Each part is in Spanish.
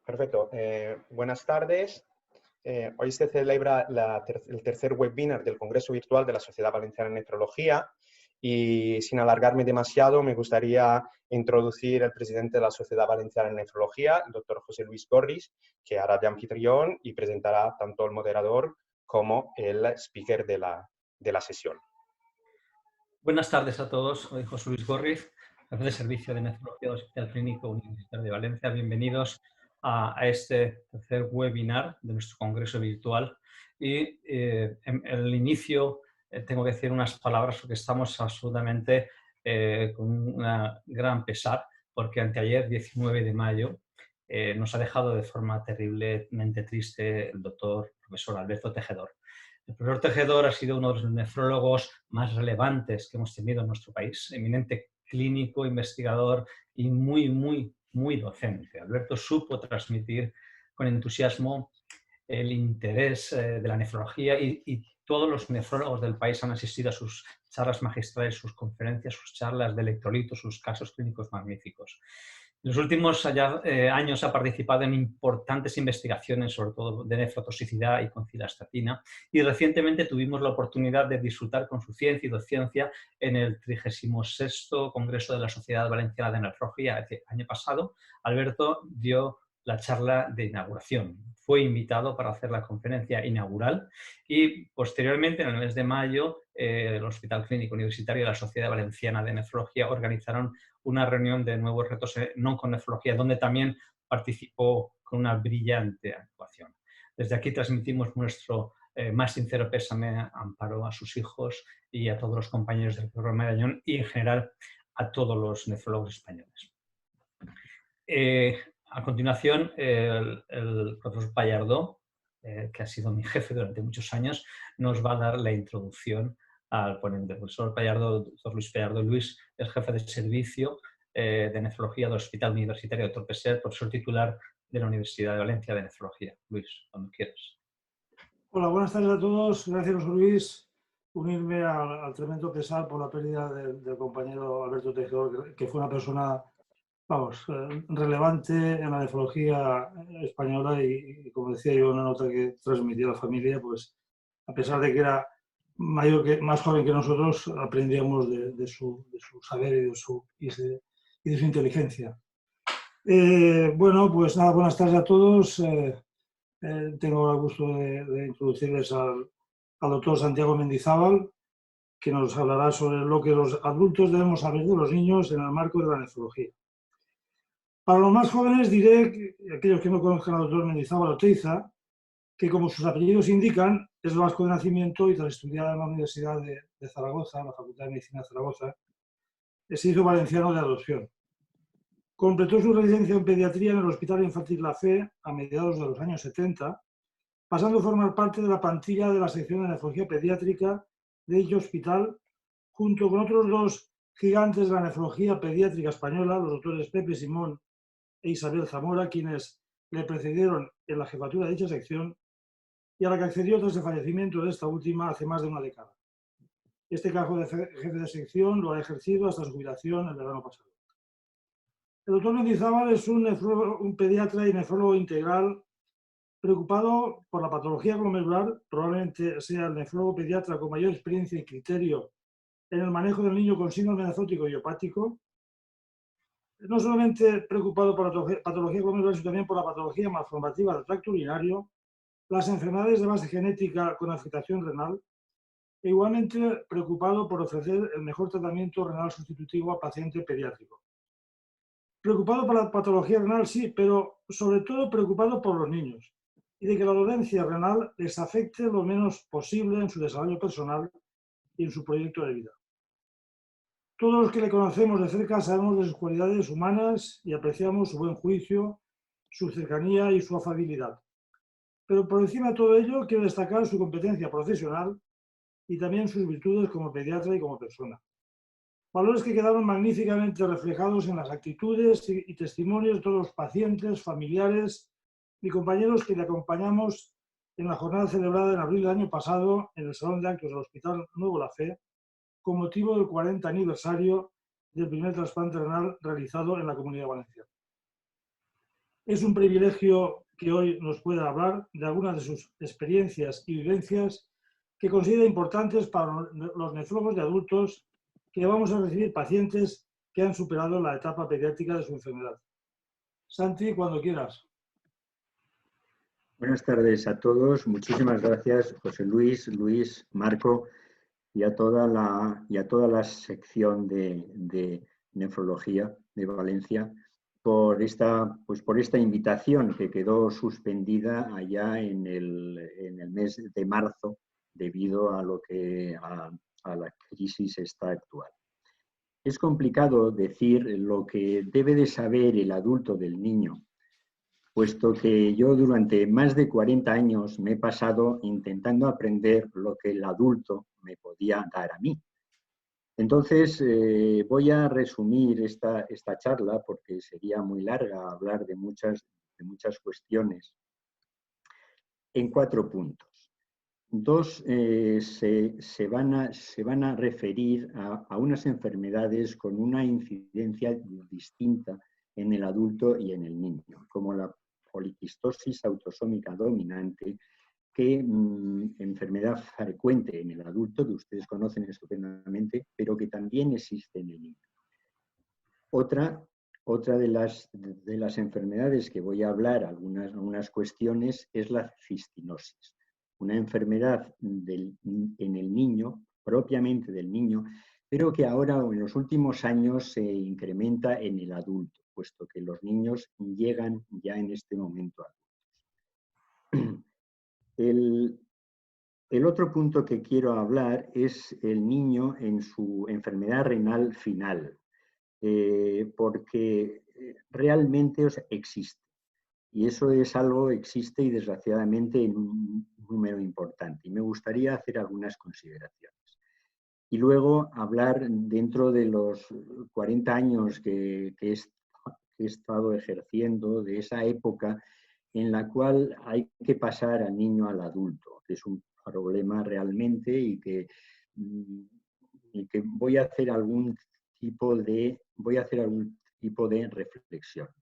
Perfecto. Buenas tardes. Hoy se celebra el tercer webinar del Congreso Virtual de la Sociedad Valenciana de Nefrología y sin alargarme demasiado me gustaría introducir al presidente de la Sociedad Valenciana de Nefrología, el doctor José Luis Gorris, que hará de anfitrión y presentará tanto el moderador como el speaker de la sesión. Buenas tardes a todos. Soy José Luis Gorriz, jefe de Servicio de Nefrología del Hospital Clínico Universitario de Valencia. Bienvenidos a este tercer webinar de nuestro congreso virtual. Y en el inicio tengo que decir unas palabras porque estamos absolutamente con un gran pesar, porque anteayer, 19 de mayo, nos ha dejado de forma terriblemente triste el doctor profesor Alberto Tejedor. El profesor Tejedor ha sido uno de los nefrólogos más relevantes que hemos tenido en nuestro país, eminente clínico, investigador y muy docente. Alberto supo transmitir con entusiasmo el interés de la nefrología y todos los nefrólogos del país han asistido a sus charlas magistrales, sus conferencias, sus charlas de electrolitos, sus casos clínicos magníficos. En los últimos años ha participado en importantes investigaciones, sobre todo de nefrotoxicidad y con cilastatina, y recientemente tuvimos la oportunidad de disfrutar con su ciencia y docencia en el 36º Congreso de la Sociedad Valenciana de Nefrología. El año pasado, Alberto dio la charla de inauguración. Fue invitado para hacer la conferencia inaugural y posteriormente, en el mes de mayo, el Hospital Clínico Universitario y la Sociedad Valenciana de Nefrología organizaron una reunión de nuevos retos no con nefrología, donde también participó con una brillante actuación. Desde aquí transmitimos nuestro más sincero pésame, amparo a sus hijos y a todos los compañeros del programa de Añón y en general a todos los nefrólogos españoles. A continuación, el profesor Pallardó, que ha sido mi jefe durante muchos años, nos va a dar la introducción al ponente. El profesor Pallardó, doctor Luis Pallardó Luis, es jefe de servicio de nefrología del Hospital Universitario de Torpeser, profesor titular de la Universidad de Valencia de Nefrología. Luis, cuando quieras. Hola, buenas tardes a todos. Gracias, José Luis. Unirme al tremendo pesar por la pérdida del compañero Alberto Tejedor, que fue una persona, vamos, relevante en la nefrología española y, como decía yo, una nota que transmitía a la familia, pues a pesar de que era más joven que nosotros, aprendíamos de su saber y de su inteligencia. Bueno, pues nada, buenas tardes a todos. Tengo el gusto de introducirles al doctor Santiago Mendizábal, que nos hablará sobre lo que los adultos debemos saber de los niños en el marco de la nefrología. Para los más jóvenes diré, aquellos que no conozcan al doctor Mendizábal Oteiza, que como sus apellidos indican, es vasco de nacimiento y tras estudiar en la Universidad de Zaragoza, la Facultad de Medicina de Zaragoza, se hizo valenciano de adopción. Completó su residencia en pediatría en el Hospital Infantil La Fe a mediados de los años 70, pasando a formar parte de la plantilla de la sección de nefrología pediátrica de dicho hospital, junto con otros dos gigantes de la nefrología pediátrica española, los doctores Pepe Simón e Isabel Zamora, quienes le precedieron en la jefatura de dicha sección y a la que accedió tras el fallecimiento de esta última hace más de una década. Este cargo de jefe de sección lo ha ejercido hasta su jubilación el verano pasado. El doctor Mendizábal es un pediatra y nefrólogo integral preocupado por la patología glomerular, probablemente sea el nefrólogo pediatra con mayor experiencia y criterio en el manejo del niño con síndrome nefrótico y hepático. No solamente preocupado por la patología glomerular, sino también por la patología malformativa del tracto urinario, las enfermedades de base genética con afectación renal, e igualmente preocupado por ofrecer el mejor tratamiento renal sustitutivo al paciente pediátrico. Preocupado por la patología renal, sí, pero sobre todo preocupado por los niños y de que la dolencia renal les afecte lo menos posible en su desarrollo personal y en su proyecto de vida. Todos los que le conocemos de cerca sabemos de sus cualidades humanas y apreciamos su buen juicio, su cercanía y su afabilidad. Pero por encima de todo ello, quiero destacar su competencia profesional y también sus virtudes como pediatra y como persona. Valores que quedaron magníficamente reflejados en las actitudes y testimonios de todos los pacientes, familiares y compañeros que le acompañamos en la jornada celebrada en abril del año pasado en el Salón de Actos del Hospital Nuevo La Fe, con motivo del 40 aniversario del primer trasplante renal realizado en la Comunidad Valenciana. Es un privilegio que hoy nos pueda hablar de algunas de sus experiencias y vivencias que considera importantes para los nefrólogos de adultos que vamos a recibir pacientes que han superado la etapa pediátrica de su enfermedad. Santi, cuando quieras. Buenas tardes a todos. Muchísimas gracias, José Luis, Marco y a toda la sección de nefrología de Valencia por esta invitación que quedó suspendida allá en el mes de marzo debido a la crisis esta actual. Es complicado decir lo que debe de saber el adulto del niño, puesto que yo durante más de 40 años me he pasado intentando aprender lo que el adulto me podía dar a mí. Entonces, voy a resumir esta charla, porque sería muy larga hablar de muchas cuestiones, en 4 puntos. 2 se van a referir a unas enfermedades con una incidencia distinta en el adulto y en el niño, como la poliquistosis autosómica dominante, que enfermedad frecuente en el adulto, que ustedes conocen estupendamente, pero que también existe en el niño. Otra de las enfermedades que voy a hablar, algunas cuestiones, es la cistinosis, una enfermedad en el niño, propiamente del niño, pero que ahora en los últimos años se incrementa en el adulto, puesto que los niños llegan ya en este momento adultos. El otro punto que quiero hablar es el niño en su enfermedad renal final, porque realmente existe. Y eso es algo, existe y desgraciadamente en un número importante. Y me gustaría hacer algunas consideraciones. Y luego hablar, dentro de los 40 años que he estado ejerciendo, de esa época en la cual hay que pasar al niño al adulto, que es un problema realmente y que voy a hacer algún tipo de reflexiones.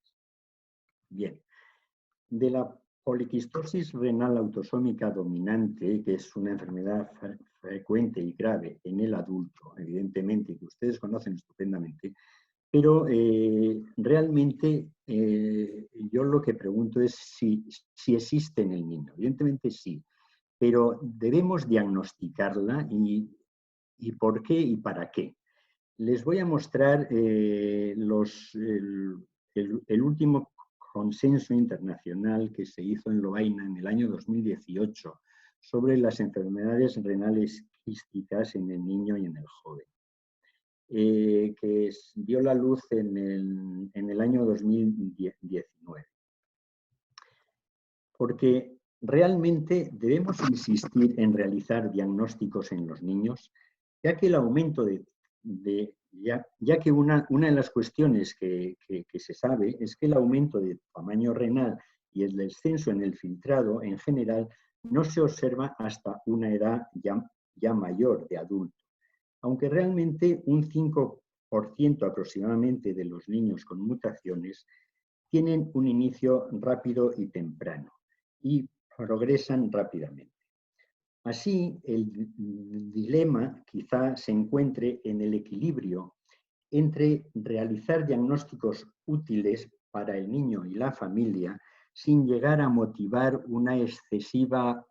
Bien. De la poliquistosis renal autosómica dominante, que es una enfermedad frecuente y grave en el adulto, evidentemente, que ustedes conocen estupendamente, pero realmente yo lo que pregunto es si existe en el niño. Evidentemente sí, pero debemos diagnosticarla y por qué y para qué. Les voy a mostrar el último consenso internacional que se hizo en Lovaina en el año 2018 sobre las enfermedades renales quísticas en el niño y en el joven, que dio la luz en el año 2019. Porque realmente debemos insistir en realizar diagnósticos en los niños, ya que el aumento ya que una de las cuestiones que se sabe es que el aumento de tamaño renal y el descenso en el filtrado en general no se observa hasta una edad ya mayor de adulto, aunque realmente un 5% aproximadamente de los niños con mutaciones tienen un inicio rápido y temprano y progresan rápidamente. Así, el dilema quizá se encuentre en el equilibrio entre realizar diagnósticos útiles para el niño y la familia sin llegar a motivar una excesiva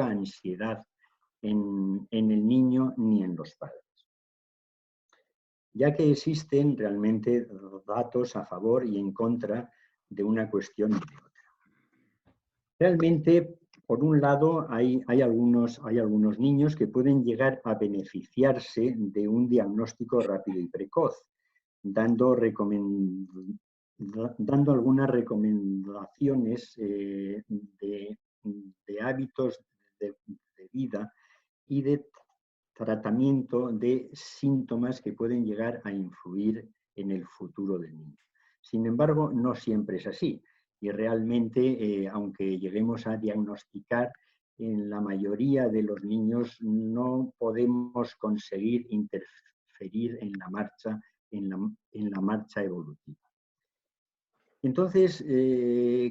ansiedad en el niño ni en los padres, ya que existen realmente datos a favor y en contra de una cuestión y de otra. Realmente, por un lado, hay algunos niños que pueden llegar a beneficiarse de un diagnóstico rápido y precoz, dando algunas recomendaciones de hábitos de vida y de tratamiento de síntomas que pueden llegar a influir en el futuro del niño. Sin embargo, no siempre es así. Y realmente, aunque lleguemos a diagnosticar, en la mayoría de los niños no podemos conseguir interferir en la marcha en la marcha evolutiva. Entonces,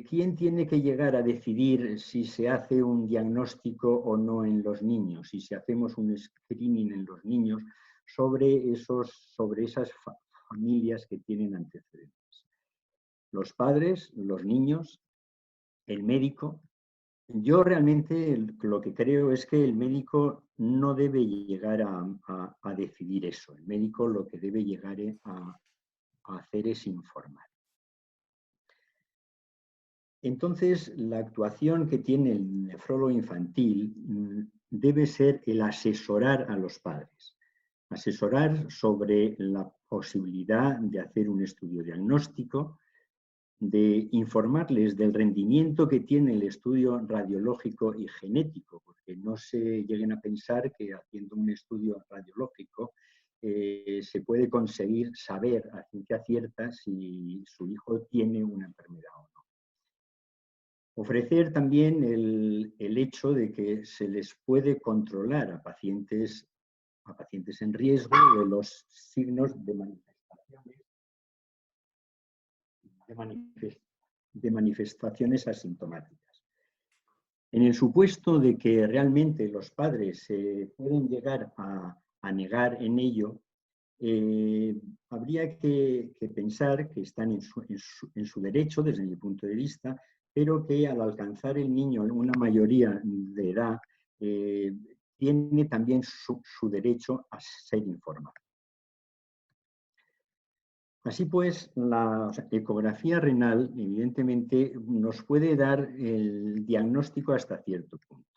¿quién tiene que llegar a decidir si se hace un diagnóstico o no en los niños, si hacemos un screening en los niños sobre esas familias que tienen antecedentes? Los padres, los niños, el médico. Yo realmente lo que creo es que el médico no debe llegar a decidir eso. El médico lo que debe llegar a hacer es informar. Entonces, la actuación que tiene el nefrólogo infantil debe ser el asesorar a los padres. Asesorar sobre la posibilidad de hacer un estudio diagnóstico, de informarles del rendimiento que tiene el estudio radiológico y genético, porque no se lleguen a pensar que haciendo un estudio radiológico se puede conseguir saber a ciencia cierta si su hijo tiene una enfermedad o no. Ofrecer también el hecho de que se les puede controlar a pacientes en riesgo de los signos de manifestaciones asintomáticas. En el supuesto de que realmente los padres se pueden llegar a negar en ello, habría que pensar que están en su derecho desde mi punto de vista, pero que al alcanzar el niño una mayoría de edad, tiene también su derecho a ser informado. Así pues, la ecografía renal evidentemente nos puede dar el diagnóstico hasta cierto punto.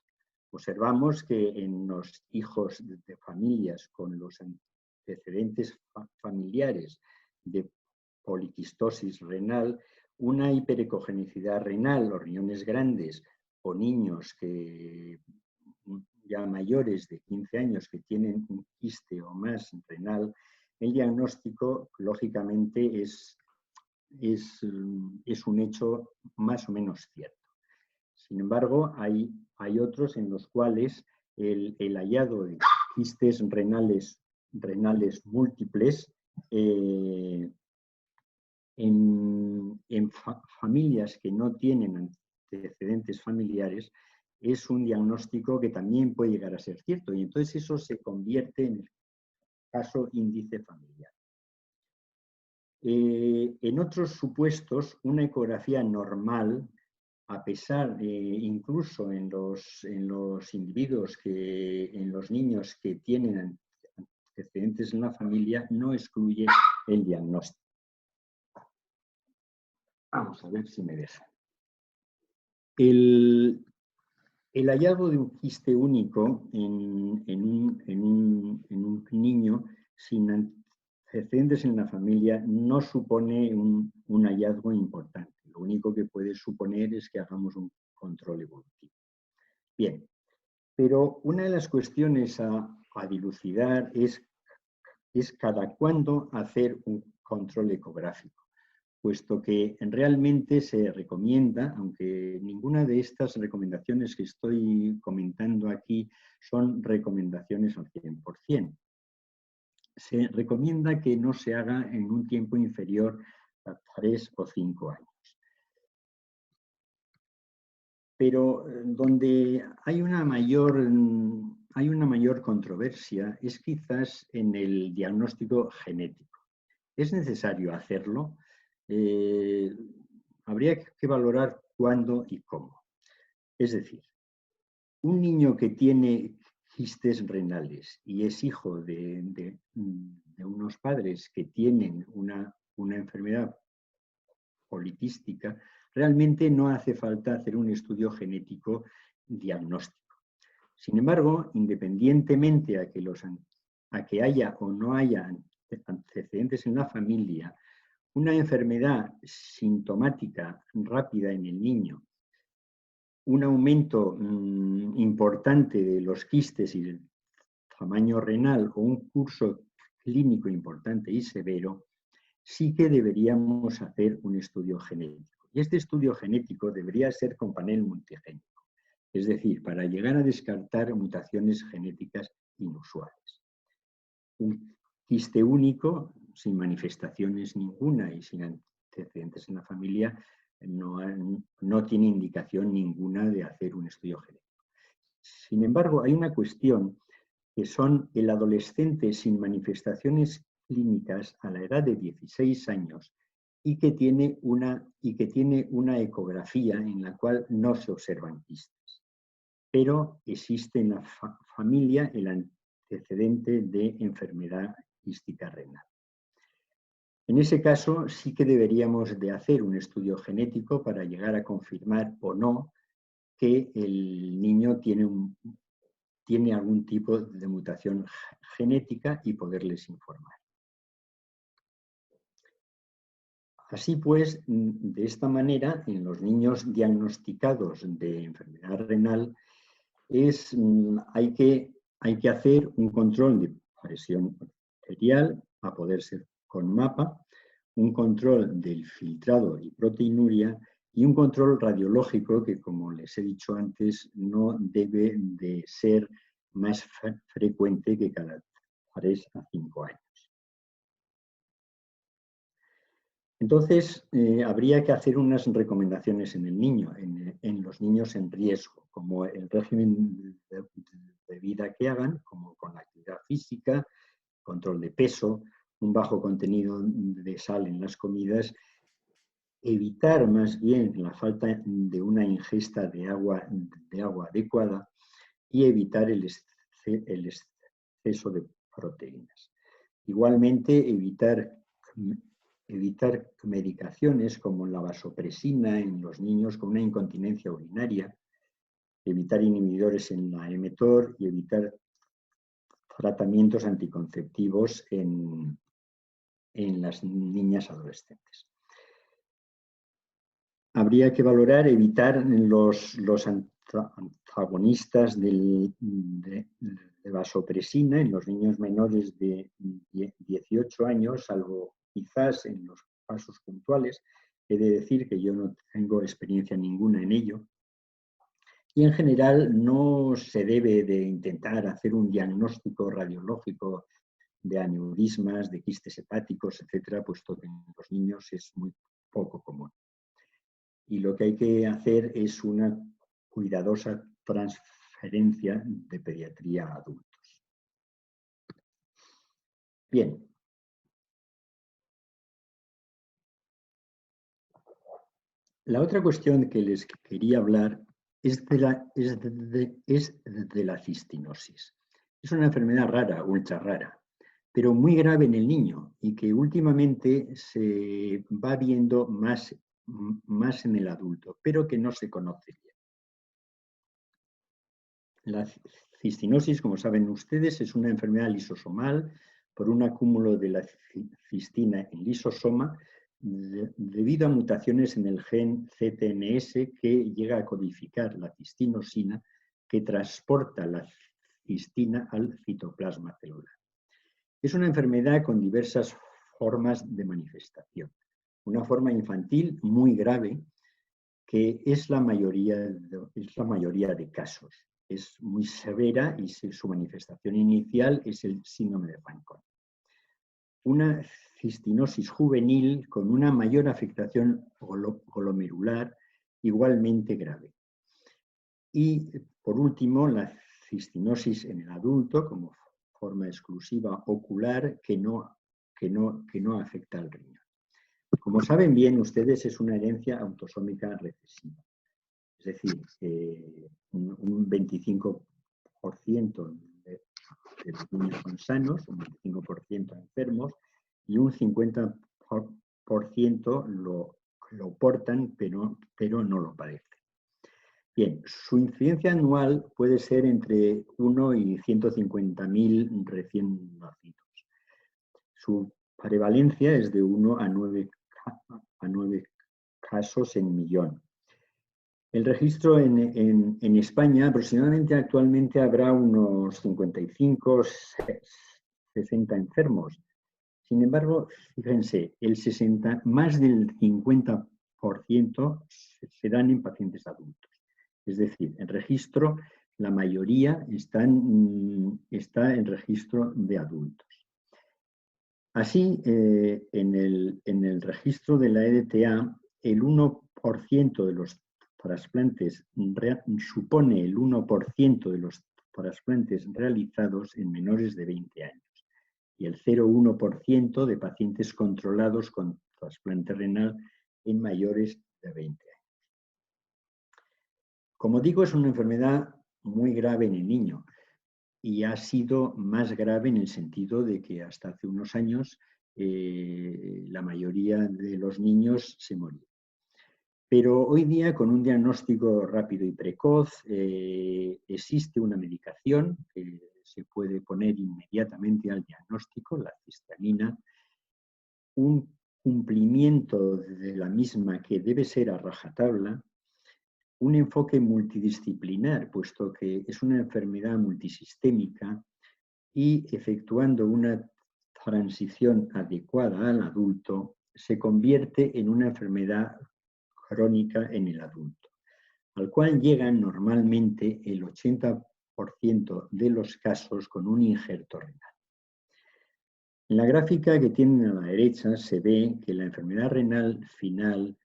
Observamos que en los hijos de familias con los antecedentes familiares de poliquistosis renal, una hiperecogenicidad renal, los riñones grandes o niños que ya mayores de 15 años que tienen un quiste o más renal, el diagnóstico lógicamente es un hecho más o menos cierto. Sin embargo, hay otros en los cuales el hallazgo de quistes renales múltiples en familias que no tienen antecedentes familiares es un diagnóstico que también puede llegar a ser cierto, y entonces eso se convierte en el caso índice familiar. En otros supuestos, una ecografía normal, a pesar de, incluso en los individuos, en los niños que tienen antecedentes en la familia, no excluye el diagnóstico. Vamos a ver si me deja. El hallazgo de un quiste único en un niño sin antecedentes en la familia no supone un hallazgo importante. Lo único que puede suponer es que hagamos un control evolutivo. Bien, pero una de las cuestiones a dilucidar es cada cuándo hacer un control ecográfico, puesto que realmente se recomienda, aunque ninguna de estas recomendaciones que estoy comentando aquí son recomendaciones al 100%. Se recomienda que no se haga en un tiempo inferior a 3 o 5 años. Pero donde hay una mayor controversia es quizás en el diagnóstico genético. ¿Es necesario hacerlo? Habría que valorar cuándo y cómo. Es decir, un niño que tiene quistes renales y es hijo de unos padres que tienen una enfermedad poliquística, realmente no hace falta hacer un estudio genético diagnóstico. Sin embargo, independientemente a que haya o no haya antecedentes en la familia, una enfermedad sintomática rápida en el niño, un aumento importante de los quistes y del tamaño renal o un curso clínico importante y severo, sí que deberíamos hacer un estudio genético. Y este estudio genético debería ser con panel multigénico, es decir, para llegar a descartar mutaciones genéticas inusuales. Un quiste único sin manifestaciones ninguna y sin antecedentes en la familia, no tiene indicación ninguna de hacer un estudio genético. Sin embargo, hay una cuestión que son el adolescente sin manifestaciones clínicas a la edad de 16 años y que tiene una ecografía en la cual no se observan quistes. Pero existe en la familia el antecedente de enfermedad quística renal. En ese caso sí que deberíamos de hacer un estudio genético para llegar a confirmar o no que el niño tiene algún tipo de mutación genética y poderles informar. Así pues, de esta manera, en los niños diagnosticados de enfermedad renal, hay que hacer un control de presión arterial, a poder ser con mapa, un control del filtrado y proteinuria y un control radiológico que, como les he dicho antes, no debe de ser más frecuente que cada 3 a 5 años. Entonces, habría que hacer unas recomendaciones en el niño, en los niños en riesgo, como el régimen de vida que hagan, como con la actividad física, control de peso, un bajo contenido de sal en las comidas, evitar más bien la falta de una ingesta de agua adecuada y evitar el exceso de proteínas. Igualmente, evitar medicaciones como la vasopresina en los niños con una incontinencia urinaria, evitar inhibidores en la mTOR y evitar tratamientos anticonceptivos en las niñas adolescentes. Habría que valorar evitar los antagonistas de vasopresina en los niños menores de 18 años, salvo quizás en los casos puntuales. He de decir que yo no tengo experiencia ninguna en ello. Y en general no se debe de intentar hacer un diagnóstico radiológico de aneurismas, de quistes hepáticos, etcétera, puesto que en los niños es muy poco común. Y lo que hay que hacer es una cuidadosa transferencia de pediatría a adultos. Bien. La otra cuestión que les quería hablar es de la cistinosis. Es una enfermedad rara, ultra rara, pero muy grave en el niño y que últimamente se va viendo más en el adulto, pero que no se conoce bien. La cistinosis, como saben ustedes, es una enfermedad lisosomal por un acúmulo de la cistina en lisosoma debido a mutaciones en el gen CTNS que llega a codificar la cistinosina que transporta la cistina al citoplasma celular. Es una enfermedad con diversas formas de manifestación. Una forma infantil muy grave que es la mayoría de casos. Es muy severa y su manifestación inicial es el síndrome de Fanconi. Una cistinosis juvenil con una mayor afectación glomerular igualmente grave. Y por último, la cistinosis en el adulto como forma exclusiva ocular que no afecta al riñón. Como saben bien ustedes, es una herencia autosómica recesiva. Es decir, un 25% de los niños son sanos, un 25% enfermos y un 50% lo portan, pero no lo padecen. Bien, su incidencia anual puede ser entre 1 y 150.000 recién nacidos. Su prevalencia es de 1 a 9 casos en millón. El registro en España, aproximadamente actualmente habrá unos 55, 60 enfermos. Sin embargo, fíjense, más del 50% se dan en pacientes adultos. Es decir, en registro, la mayoría está en registro de adultos. Así, en el registro de la EDTA, el 1% de los trasplantes supone el 1% de los trasplantes realizados en menores de 20 años y el 0,1% de pacientes controlados con trasplante renal en mayores de 20 años. Como digo, es una enfermedad muy grave en el niño y ha sido más grave en el sentido de que hasta hace unos años la mayoría de los niños se morían. Pero hoy día, con un diagnóstico rápido y precoz, existe una medicación que se puede poner inmediatamente al diagnóstico, la histamina, un cumplimiento de la misma que debe ser a rajatabla, un enfoque multidisciplinar, puesto que es una enfermedad multisistémica y efectuando una transición adecuada al adulto, se convierte en una enfermedad crónica en el adulto, al cual llegan normalmente el 80% de los casos con un injerto renal. En la gráfica que tienen a la derecha se ve que la enfermedad renal final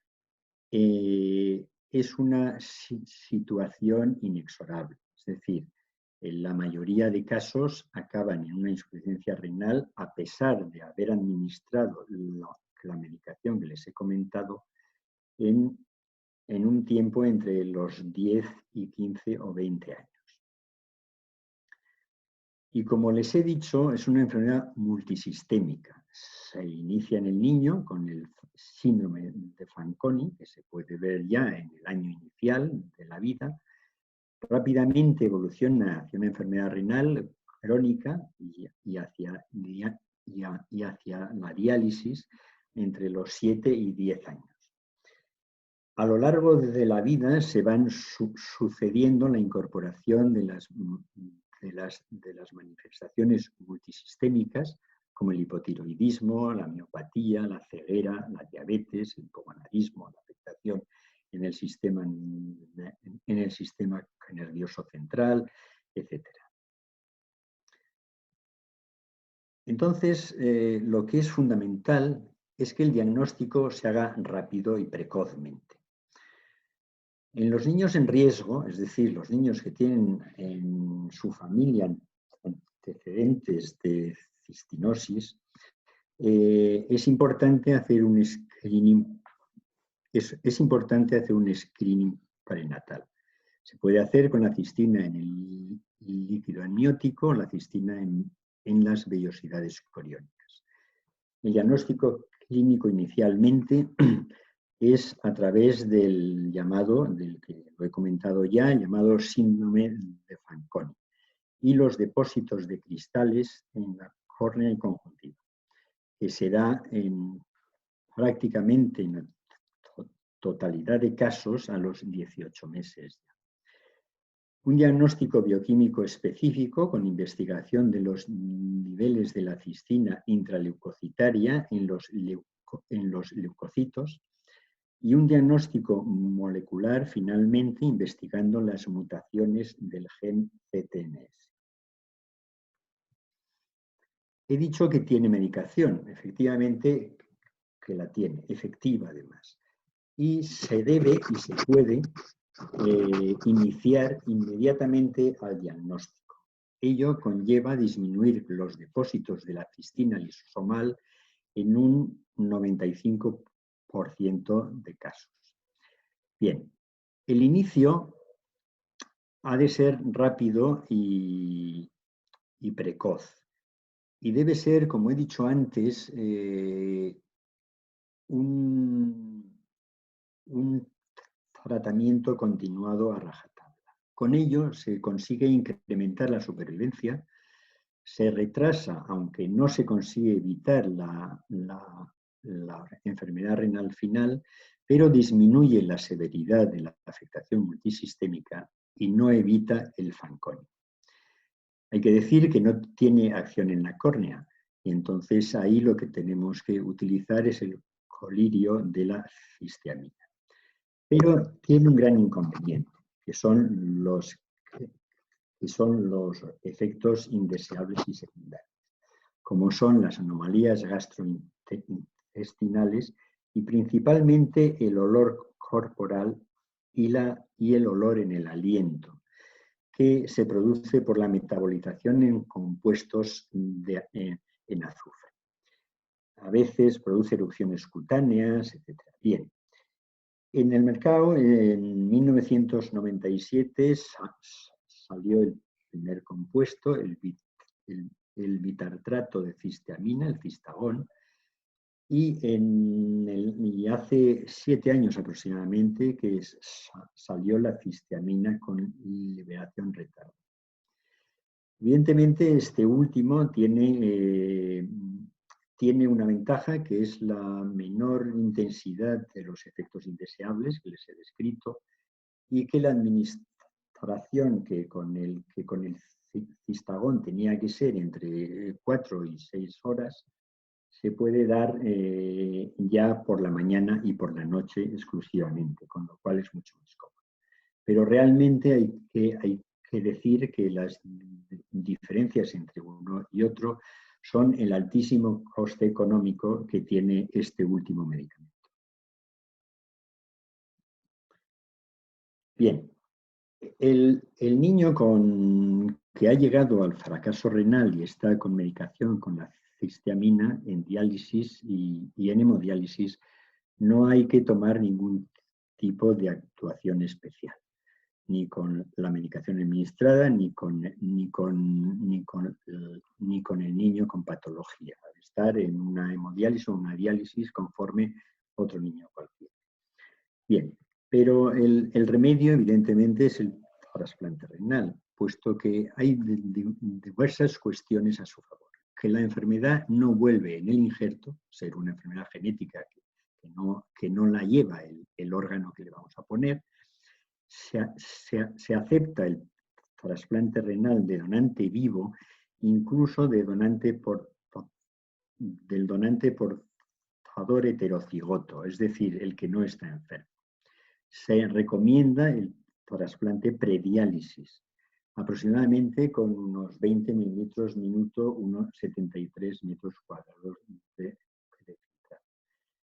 es una situación inexorable, es decir, en la mayoría de casos acaban en una insuficiencia renal a pesar de haber administrado la medicación que les he comentado en un tiempo entre los 10 y 15 o 20 años. Y como les he dicho, es una enfermedad multisistémica. Se inicia en el niño con el síndrome de Fanconi, que se puede ver ya en el año inicial de la vida. Rápidamente evoluciona hacia una enfermedad renal crónica y hacia la diálisis entre los 7 y 10 años. A lo largo de la vida se van sucediendo la incorporación de las manifestaciones multisistémicas, como el hipotiroidismo, la miopatía, la ceguera, la diabetes, el hipogonadismo, la afectación en el sistema nervioso central, etc. Entonces, lo que es fundamental es que el diagnóstico se haga rápido y precozmente. En los niños en riesgo, es decir, los niños que tienen en su familia antecedentes de cistinosis, es importante hacer un screening. Es importante hacer un screening prenatal. Se puede hacer con la cistina en el líquido amniótico, la cistina en las vellosidades coriónicas. El diagnóstico clínico inicialmente es a través del llamado, del que lo he comentado ya, el llamado síndrome de Fanconi y los depósitos de cristales en la córnea y conjuntiva, que se da prácticamente en la totalidad de casos a los 18 meses. Un diagnóstico bioquímico específico con investigación de los niveles de la cistina intraleucocitaria en los leucocitos y un diagnóstico molecular finalmente investigando las mutaciones del gen CTNS. He dicho que tiene medicación, efectivamente que la tiene, efectiva además. Y se debe y se puede iniciar inmediatamente al diagnóstico. Ello conlleva disminuir los depósitos de la cistina lisosomal en un 95% de casos. Bien, el inicio ha de ser rápido y precoz. Y debe ser, como he dicho antes, un tratamiento continuado a rajatabla. Con ello se consigue incrementar la supervivencia, se retrasa, aunque no se consigue evitar la enfermedad renal final, pero disminuye la severidad de la afectación multisistémica y no evita el Fanconi. Hay que decir que no tiene acción en la córnea y entonces ahí lo que tenemos que utilizar es el colirio de la cisteamina. Pero tiene un gran inconveniente, que son los efectos indeseables y secundarios. como son las anomalías gastrointestinales y principalmente el olor corporal y el olor en el aliento, que se produce por la metabolización en compuestos en azufre. A veces produce erupciones cutáneas, etc. Bien. En el mercado, en 1997, salió el primer compuesto, el bitartrato de cisteamina, el cistagón, y hace 7 años aproximadamente que salió la cisteamina con liberación retardada. Evidentemente, este último tiene una ventaja, que es la menor intensidad de los efectos indeseables que les he descrito, y que la administración que con el cistagón tenía que ser entre 4 y 6 horas, se puede dar ya por la mañana y por la noche exclusivamente, con lo cual es mucho más cómodo. Pero realmente hay que decir que las diferencias entre uno y otro son el altísimo coste económico que tiene este último medicamento. Bien, el niño que ha llegado al fracaso renal y está con medicación con la cisteamina en diálisis y en hemodiálisis, no hay que tomar ningún tipo de actuación especial, ni con la medicación administrada, ni con el niño con patología. Al estar en una hemodiálisis o una diálisis conforme otro niño cualquiera. Bien, pero el remedio evidentemente es el trasplante renal, puesto que hay diversas cuestiones a su favor. Que la enfermedad no vuelve en el injerto, ser una enfermedad genética que no la lleva el órgano que le vamos a poner. Se acepta el trasplante renal de donante vivo, incluso del donante portador heterocigoto, es decir, el que no está enfermo. Se recomienda el trasplante prediálisis, aproximadamente con unos 20 mililitros minuto, unos 73 metros cuadrados de filtrado.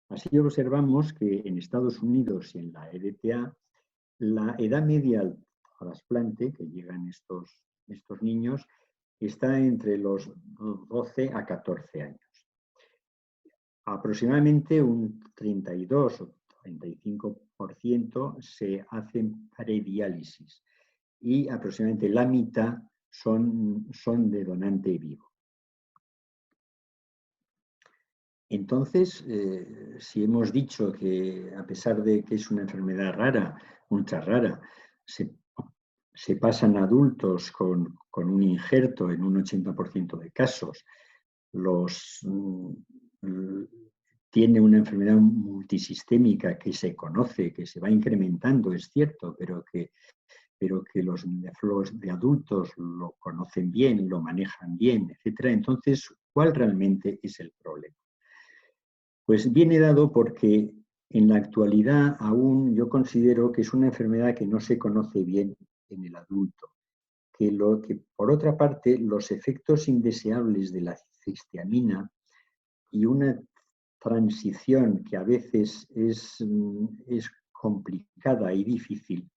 Así observamos que en Estados Unidos y en la EDTA, la edad media al trasplante que llegan estos niños está entre los 12 a 14 años. Aproximadamente un 32 o 35% se hacen prediálisis y aproximadamente la mitad son de donante vivo. Entonces, si hemos dicho que a pesar de que es una enfermedad rara, ultra rara, se pasan adultos con un injerto en un 80% de casos, tiene una enfermedad multisistémica que se conoce, que se va incrementando, es cierto, pero que los nefrólogos de adultos lo conocen bien, lo manejan bien, etc. Entonces, ¿cuál realmente es el problema? Pues viene dado porque en la actualidad aún yo considero que es una enfermedad que no se conoce bien en el adulto, que por otra parte los efectos indeseables de la cisteamina y una transición que a veces es complicada y difícil,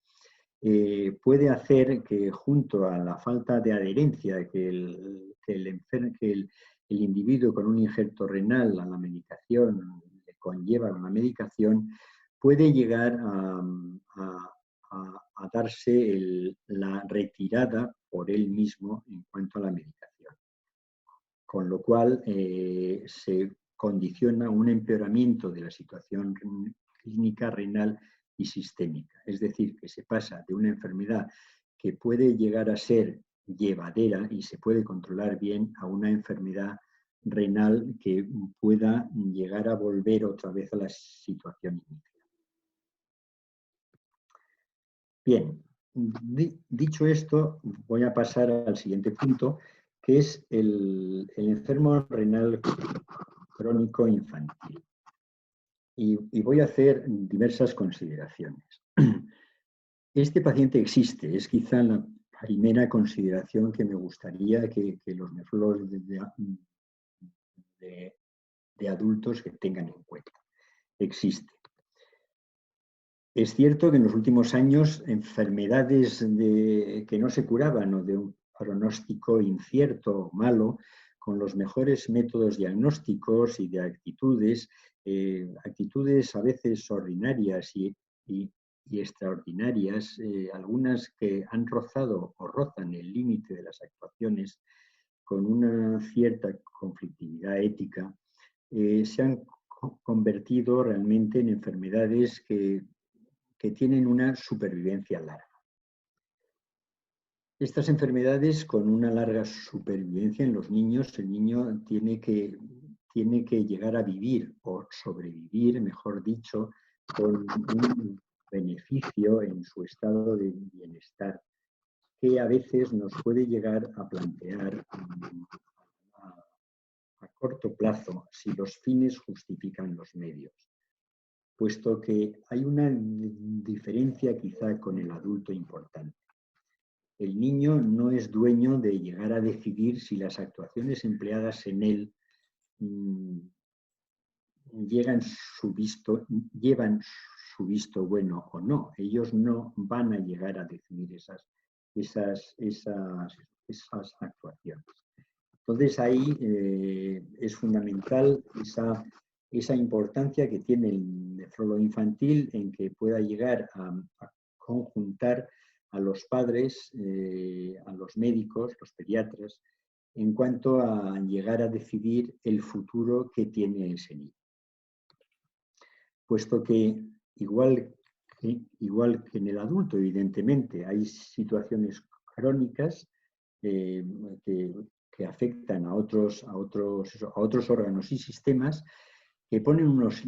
puede hacer que junto a la falta de adherencia que el individuo con un injerto renal a la medicación le conlleva a la medicación, puede llegar a darse la retirada por él mismo en cuanto a la medicación. Con lo cual se condiciona un empeoramiento de la situación clínica renal y sistémica. Es decir, que se pasa de una enfermedad que puede llegar a ser llevadera y se puede controlar bien a una enfermedad renal que pueda llegar a volver otra vez a la situación inicial. Bien, dicho esto, voy a pasar al siguiente punto, que es el enfermo renal crónico infantil. Y voy a hacer diversas consideraciones. Este paciente existe, es quizá la primera consideración que me gustaría que los nefrólogos de adultos que tengan en cuenta. Existe. Es cierto que en los últimos años enfermedades que no se curaban o de un pronóstico incierto o malo, con los mejores métodos diagnósticos y de actitudes a veces ordinarias y extraordinarias, algunas que han rozado o rozan el límite de las actuaciones con una cierta conflictividad ética, se han convertido realmente en enfermedades que tienen una supervivencia larga. Estas enfermedades con una larga supervivencia en los niños, el niño tiene que llegar a vivir o sobrevivir, mejor dicho, con un beneficio en su estado de bienestar que a veces nos puede llegar a plantear a corto plazo si los fines justifican los medios, puesto que hay una diferencia quizá con el adulto importante. El niño no es dueño de llegar a decidir si las actuaciones empleadas en él llevan su visto bueno o no. Ellos no van a llegar a decidir esas actuaciones. Entonces ahí es fundamental esa importancia que tiene el nefrólogo infantil en que pueda llegar a conjuntar a los padres, a los médicos, los pediatras, en cuanto a llegar a decidir el futuro que tiene ese niño. Puesto que igual que en el adulto, evidentemente, hay situaciones crónicas que afectan a otros órganos y sistemas que ponen unos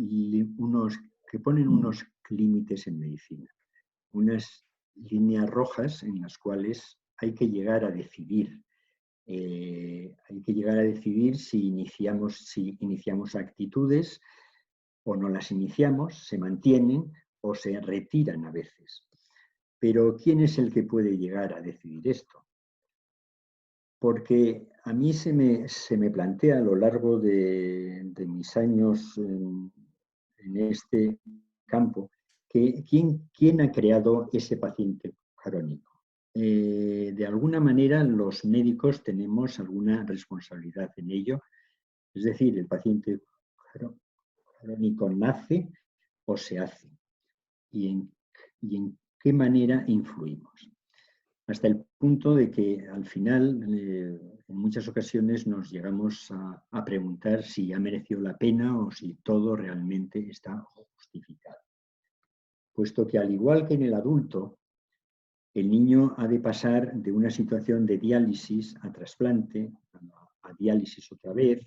límites en medicina, unas líneas rojas en las cuales hay que llegar a decidir. Si iniciamos actitudes o no las iniciamos, se mantienen o se retiran a veces. Pero ¿quién es el que puede llegar a decidir esto? Porque a mí se me plantea a lo largo de mis años en este campo, que ¿quién ha creado ese paciente crónico? De alguna manera los médicos tenemos alguna responsabilidad en ello. Es decir, el paciente crónico nace o se hace. ¿Y en qué manera influimos? Hasta el punto de que al final, en muchas ocasiones, nos llegamos a preguntar si ha merecido la pena o si todo realmente está justificado. Puesto que al igual que en el adulto, el niño ha de pasar de una situación de diálisis a trasplante, a diálisis otra vez,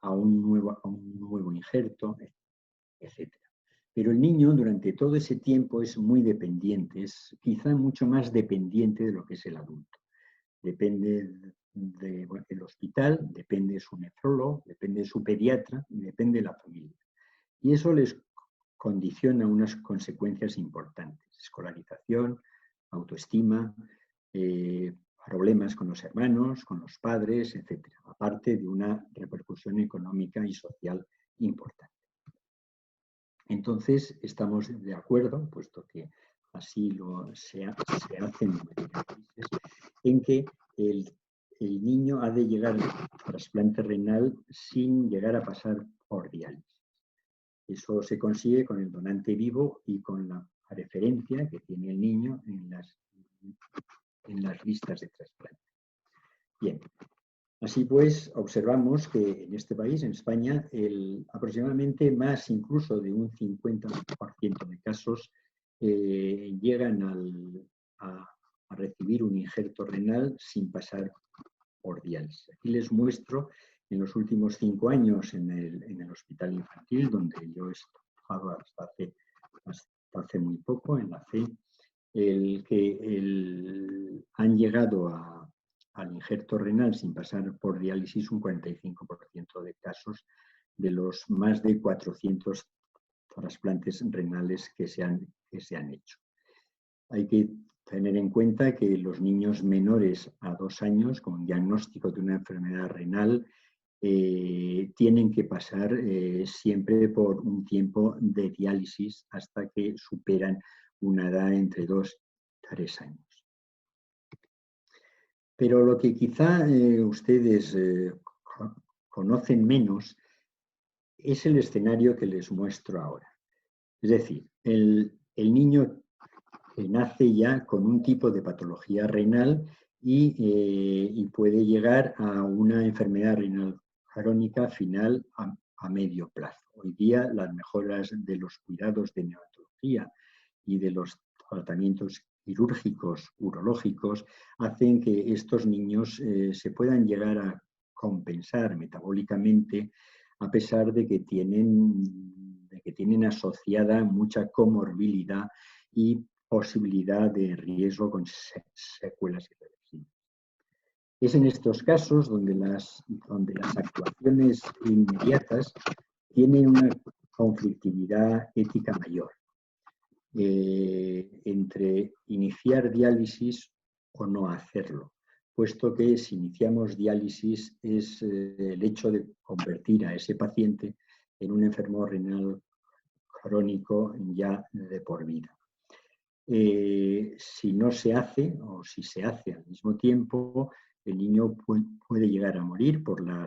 a un nuevo injerto, etc. Pero el niño durante todo ese tiempo es muy dependiente, es quizá mucho más dependiente de lo que es el adulto. Depende del hospital, depende de su nefrólogo, depende de su pediatra y depende de la familia. Y eso les condiciona unas consecuencias importantes: escolarización, autoestima, problemas con los hermanos, con los padres, etc. Aparte de una repercusión económica y social importante. Entonces, estamos de acuerdo, puesto que así se hacen en varios países, en que el niño ha de llegar al trasplante renal sin llegar a pasar por diálisis. Eso se consigue con el donante vivo y con la referencia que tiene el niño en las listas de trasplante. Bien. Así pues, observamos que en este país, en España, aproximadamente más incluso de un 50% de casos llegan a recibir un injerto renal sin pasar por diálisis. Aquí les muestro en los últimos 5 años en el hospital infantil, donde yo he estado hasta hace muy poco, en la CE, han llegado al injerto renal sin pasar por diálisis un 45% de casos de los más de 400 trasplantes renales que se han hecho. Hay que tener en cuenta que los niños menores a 2 años con diagnóstico de una enfermedad renal tienen que pasar siempre por un tiempo de diálisis hasta que superan una edad entre 2 y 3 años. Pero lo que quizá ustedes conocen menos es el escenario que les muestro ahora. Es decir, el niño que nace ya con un tipo de patología renal y puede llegar a una enfermedad renal crónica final a medio plazo. Hoy día las mejoras de los cuidados de neonatología y de los tratamientos quirúrgicos, urológicos, hacen que estos niños se puedan llegar a compensar metabólicamente a pesar de que tienen asociada mucha comorbilidad y posibilidad de riesgo con secuelas irreversibles. Es en estos casos donde las actuaciones inmediatas tienen una conflictividad ética mayor entre iniciar diálisis o no hacerlo, puesto que si iniciamos diálisis es el hecho de convertir a ese paciente en un enfermo renal crónico ya de por vida. Si no se hace o si se hace al mismo tiempo, el niño puede llegar a morir por la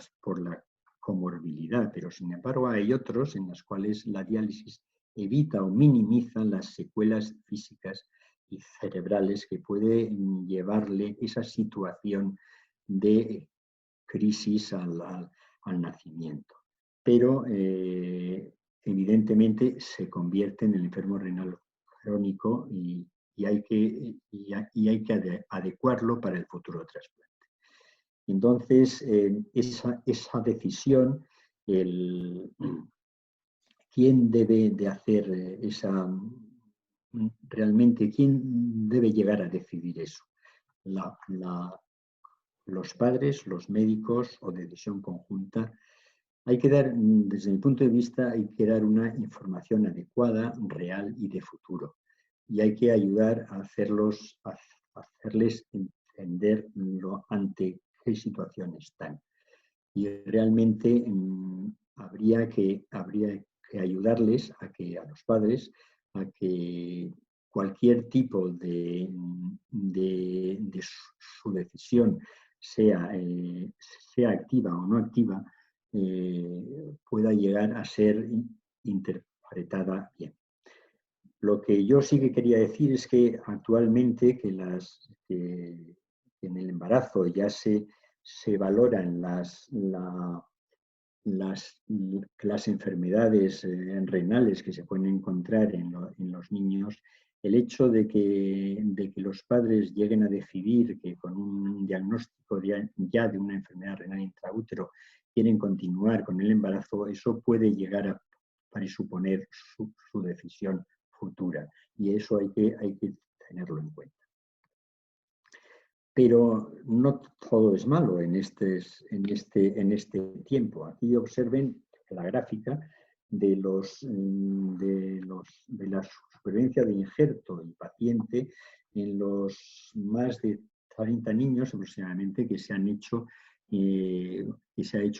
comorbilidad, pero sin embargo hay otros en los cuales la diálisis evita o minimiza las secuelas físicas y cerebrales que puede llevarle esa situación de crisis al nacimiento. Pero evidentemente se convierte en el enfermo renal crónico y hay que adecuarlo para el futuro trasplante. Entonces, esa decisión, ¿quién debe de hacer realmente, quién debe llegar a decidir eso? Los padres, los médicos o de decisión conjunta. Hay que dar, desde mi punto de vista, hay que dar una información adecuada, real y de futuro. Y hay que ayudar a hacerles entender ante qué situación están. Y realmente habría que ayudarles a los padres a que cualquier tipo de su decisión, sea activa o no activa, pueda llegar a ser interpretada bien. Lo que yo sí que quería decir es que actualmente que en el embarazo ya se valoran las enfermedades renales que se pueden encontrar en los niños, el hecho de que los padres lleguen a decidir que con un diagnóstico ya de una enfermedad renal intraútero quieren continuar con el embarazo, eso puede llegar a presuponer su decisión futura, y eso hay que tenerlo en cuenta. Pero no todo es malo en este tiempo. Aquí observen la gráfica de la supervivencia de injerto y paciente en los más de 30 niños aproximadamente que se ha hecho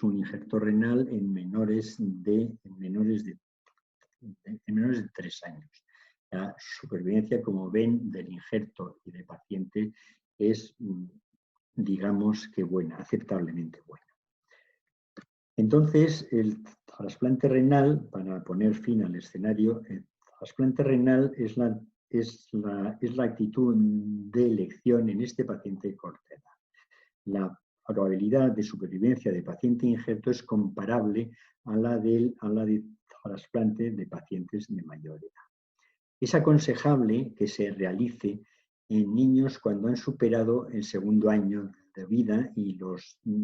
un injerto renal en menores de 3 años. La supervivencia, como ven, del injerto y de paciente es, digamos que buena, aceptablemente buena. Entonces, el trasplante renal, para poner fin al escenario, el trasplante renal es la actitud de elección en este paciente corta edad. La probabilidad de supervivencia de paciente injerto es comparable a la de trasplante de pacientes de mayor edad. Es aconsejable que se realice en niños cuando han superado el segundo año de vida y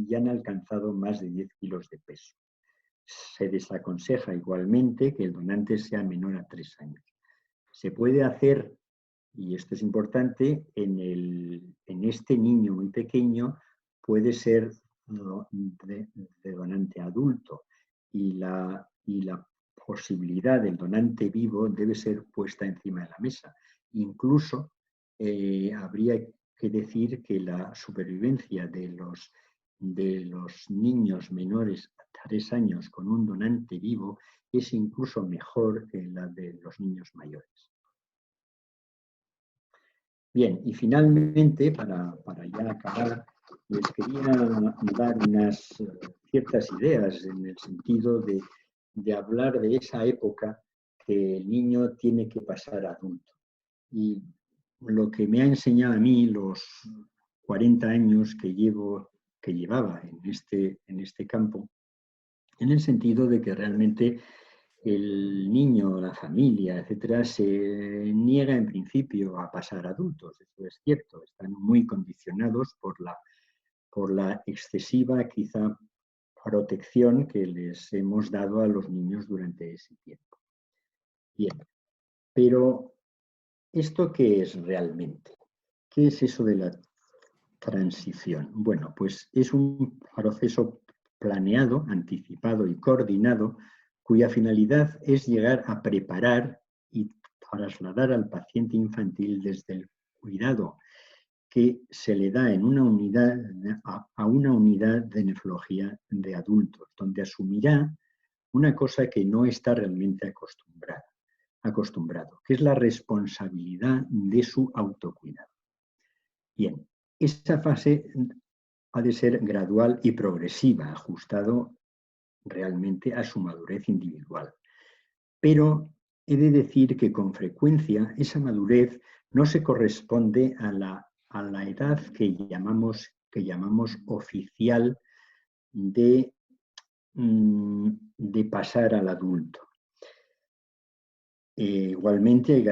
ya han alcanzado más de 10 kilos de peso. Se desaconseja igualmente que el donante sea menor a 3 años. Se puede hacer, y esto es importante, en este niño muy pequeño puede ser de donante adulto y la posibilidad del donante vivo debe ser puesta encima de la mesa. Incluso habría que decir que la supervivencia de los de los niños menores a 3 años con un donante vivo es incluso mejor que la de los niños mayores. Bien, y finalmente, para ya acabar, les quería dar unas ciertas ideas en el sentido de hablar de esa época que el niño tiene que pasar a adulto. Y lo que me ha enseñado a mí los 40 años que llevaba en este campo, en el sentido de que realmente el niño, la familia, etcétera, se niega en principio a pasar a adultos. Eso es cierto, están muy condicionados por la excesiva, quizá, protección que les hemos dado a los niños durante ese tiempo. Bien, pero ¿esto qué es realmente? ¿Qué es eso de la transición? Bueno, pues es un proceso planeado, anticipado y coordinado cuya finalidad es llegar a preparar y trasladar al paciente infantil desde el cuidado que se le da en una unidad a una unidad de nefrología de adultos, donde asumirá una cosa que no está realmente acostumbrado, que es la responsabilidad de su autocuidado. Bien, esa fase ha de ser gradual y progresiva, ajustado realmente a su madurez individual. Pero he de decir que con frecuencia esa madurez no se corresponde a la edad que llamamos oficial de pasar al adulto. Igualmente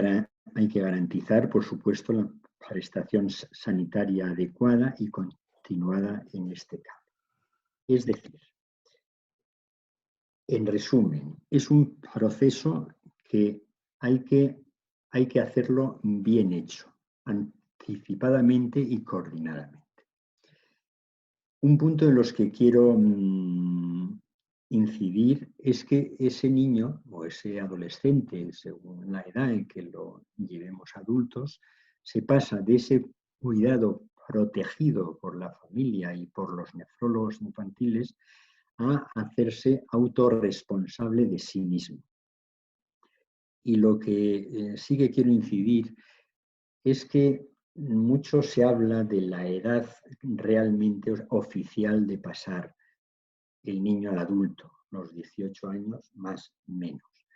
hay que garantizar, por supuesto, la prestación sanitaria adecuada y continuada en este campo. Es decir, en resumen, es un proceso que hay que hacerlo bien hecho, anticipadamente y coordinadamente. Un punto en los que quiero incidir es que ese niño o ese adolescente, según la edad en que lo llevemos adultos, se pasa de ese cuidado protegido por la familia y por los nefrólogos infantiles a hacerse autorresponsable de sí mismo. Y lo que sí que quiero incidir es que mucho se habla de la edad realmente oficial de pasar el niño al adulto, los 18 años más menos.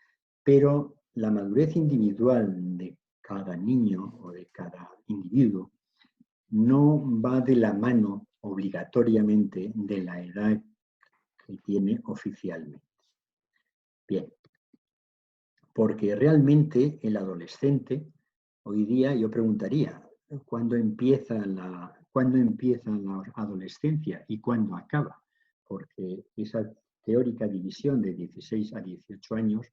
Pero la madurez individual de cada niño o de cada individuo no va de la mano obligatoriamente de la edad que tiene oficialmente. Bien, porque realmente el adolescente, hoy día yo preguntaría, ¿cuándo empieza la adolescencia y cuándo acaba? Porque esa teórica división de 16 a 18 años,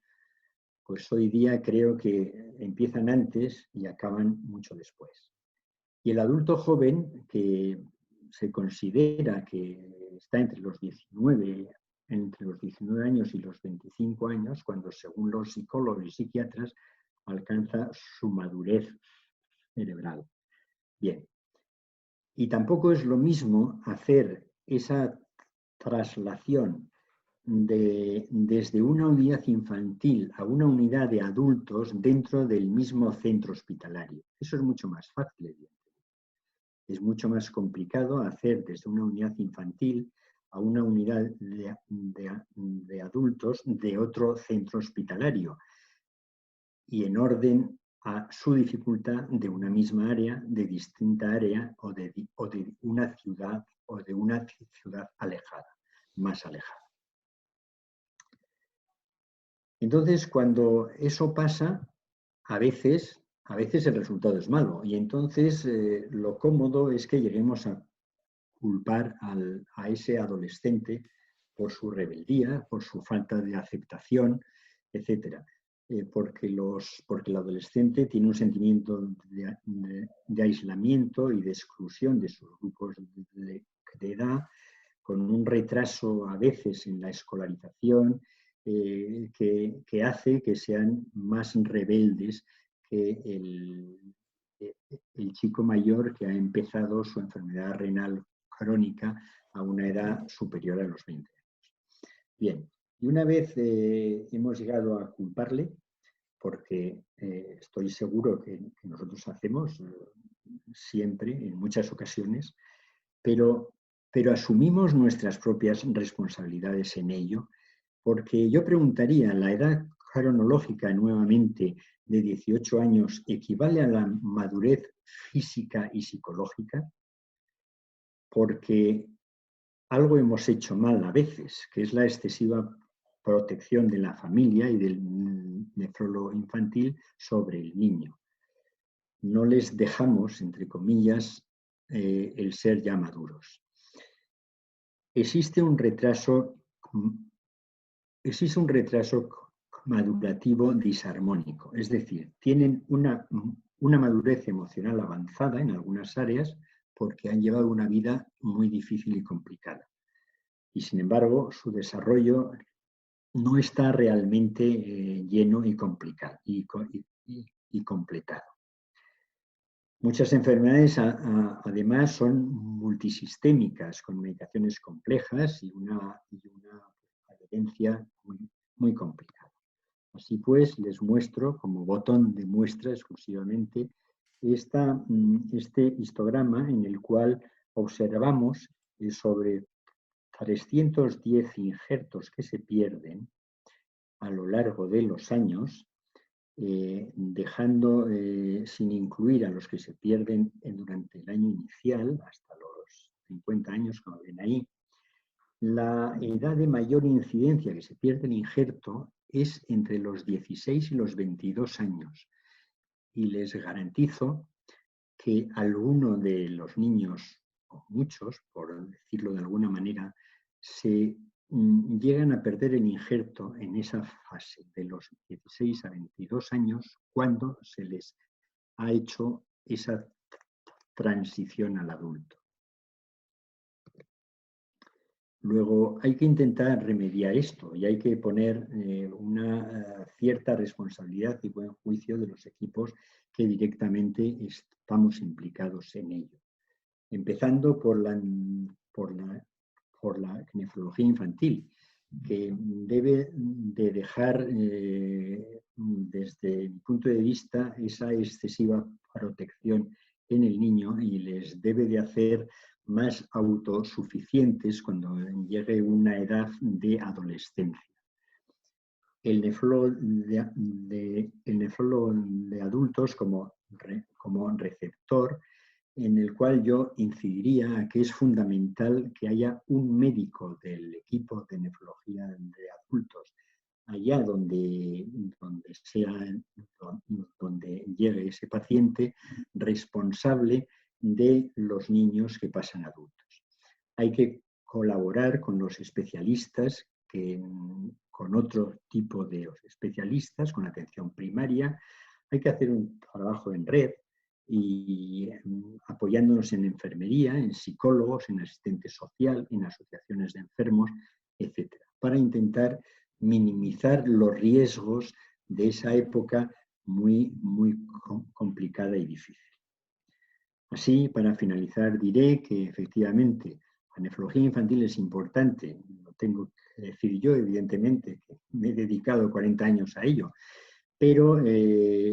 pues hoy día creo que empiezan antes y acaban mucho después. Y el adulto joven, que se considera que está entre los 19 años y los 25 años, cuando según los psicólogos y psiquiatras alcanza su madurez cerebral. Bien, y tampoco es lo mismo hacer esa traslación desde una unidad infantil a una unidad de adultos dentro del mismo centro hospitalario. Eso es mucho más fácil, evidentemente. Es mucho más complicado hacer desde una unidad infantil a una unidad de adultos de otro centro hospitalario y en orden a su dificultad de una misma área, de distinta área o de una ciudad alejada, más alejada. Entonces, cuando eso pasa, a veces el resultado es malo y entonces lo cómodo es que lleguemos a culpar a ese adolescente por su rebeldía, por su falta de aceptación, etc. Porque el adolescente tiene un sentimiento de aislamiento y de exclusión de sus grupos de edad, con un retraso a veces en la escolarización, que hace que sean más rebeldes que el chico mayor que ha empezado su enfermedad renal crónica a una edad superior a los 20 años. Bien, y una vez hemos llegado a culparle, porque estoy seguro que nosotros hacemos siempre, en muchas ocasiones, pero asumimos nuestras propias responsabilidades en ello, porque yo preguntaría, ¿la edad cronológica nuevamente de 18 años equivale a la madurez física y psicológica? Porque algo hemos hecho mal a veces, que es la excesiva protección de la familia y del nefrólogo infantil sobre el niño. No les dejamos, entre comillas, el ser ya maduros. Existe un retraso madurativo disarmónico, es decir, tienen una madurez emocional avanzada en algunas áreas porque han llevado una vida muy difícil y complicada. Y sin embargo, su desarrollo no está realmente lleno y complicado y completado. Muchas enfermedades, además, son multisistémicas, con medicaciones complejas y una adherencia muy complicada. Así pues, les muestro como botón de muestra exclusivamente este histograma en el cual observamos sobre 310 injertos que se pierden a lo largo de los años, dejando sin incluir a los que se pierden durante el año inicial, hasta los 50 años, como ven ahí. La edad de mayor incidencia que se pierde el injerto es entre los 16 y los 22 años. Y les garantizo que alguno de los niños, o muchos, por decirlo de alguna manera, se llegan a perder el injerto en esa fase de los 16 a 22 años cuando se les ha hecho esa transición al adulto. Luego hay que intentar remediar esto y hay que poner una cierta responsabilidad y buen juicio de los equipos que directamente estamos implicados en ello. Empezando por la nefrología infantil, que debe de dejar, desde mi punto de vista, esa excesiva protección en el niño y les debe de hacer más autosuficientes cuando llegue una edad de adolescencia. El nefrólogo de adultos como receptor, en el cual yo incidiría a que es fundamental que haya un médico del equipo de nefrología de adultos, allá donde llegue ese paciente, responsable de los niños que pasan adultos. Hay que colaborar con los especialistas, con otro tipo de especialistas, con atención primaria. Hay que hacer un trabajo en red y apoyándonos en enfermería, en psicólogos, en asistente social, en asociaciones de enfermos, etcétera, para intentar minimizar los riesgos de esa época muy complicada y difícil. Así, para finalizar, diré que efectivamente la nefrología infantil es importante, lo tengo que decir yo, evidentemente, que me he dedicado 40 años a ello, pero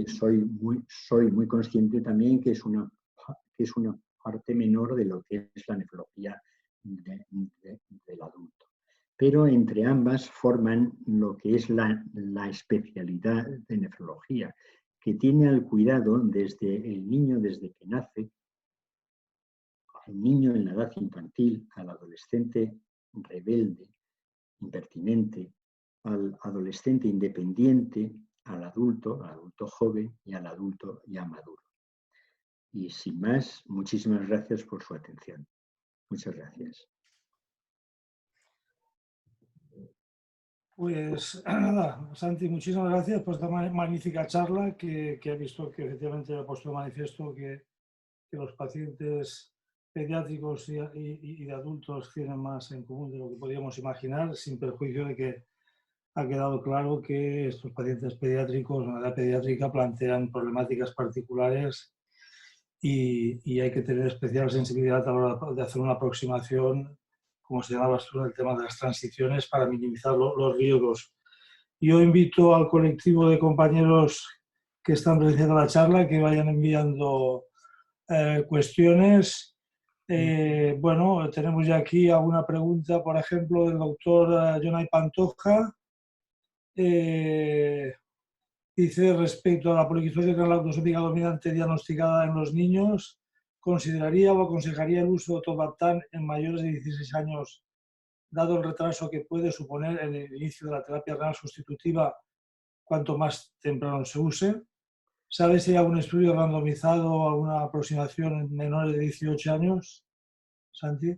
soy muy consciente también que es una parte menor de lo que es la nefrología del adulto. Pero entre ambas forman lo que es la especialidad de nefrología, que tiene al cuidado desde el niño, desde que nace, al niño en la edad infantil, al adolescente rebelde, impertinente, al adolescente independiente, al adulto joven y al adulto ya maduro. Y sin más, muchísimas gracias por su atención. Muchas gracias. Pues nada, Santi, muchísimas gracias por esta magnífica charla que ha visto que efectivamente ha puesto de manifiesto que los pacientes pediátricos y de adultos tienen más en común de lo que podíamos imaginar, sin perjuicio de que ha quedado claro que estos pacientes pediátricos en la edad pediátrica plantean problemáticas particulares y hay que tener especial sensibilidad a la hora de hacer una aproximación, como señalabas tú, en el tema de las transiciones para minimizar los riesgos. Yo invito al colectivo de compañeros que están presenciando la charla que vayan enviando cuestiones. Bueno, tenemos ya aquí alguna pregunta, por ejemplo, del doctor Jonay Pantoja. Dice, respecto a la poliquistosis renal autosómica dominante diagnosticada en los niños, ¿consideraría o aconsejaría el uso de tolvaptan en mayores de 16 años, dado el retraso que puede suponer el inicio de la terapia renal sustitutiva cuanto más temprano se use? ¿Sabes si hay algún estudio randomizado o alguna aproximación en menores de 18 años? Santi.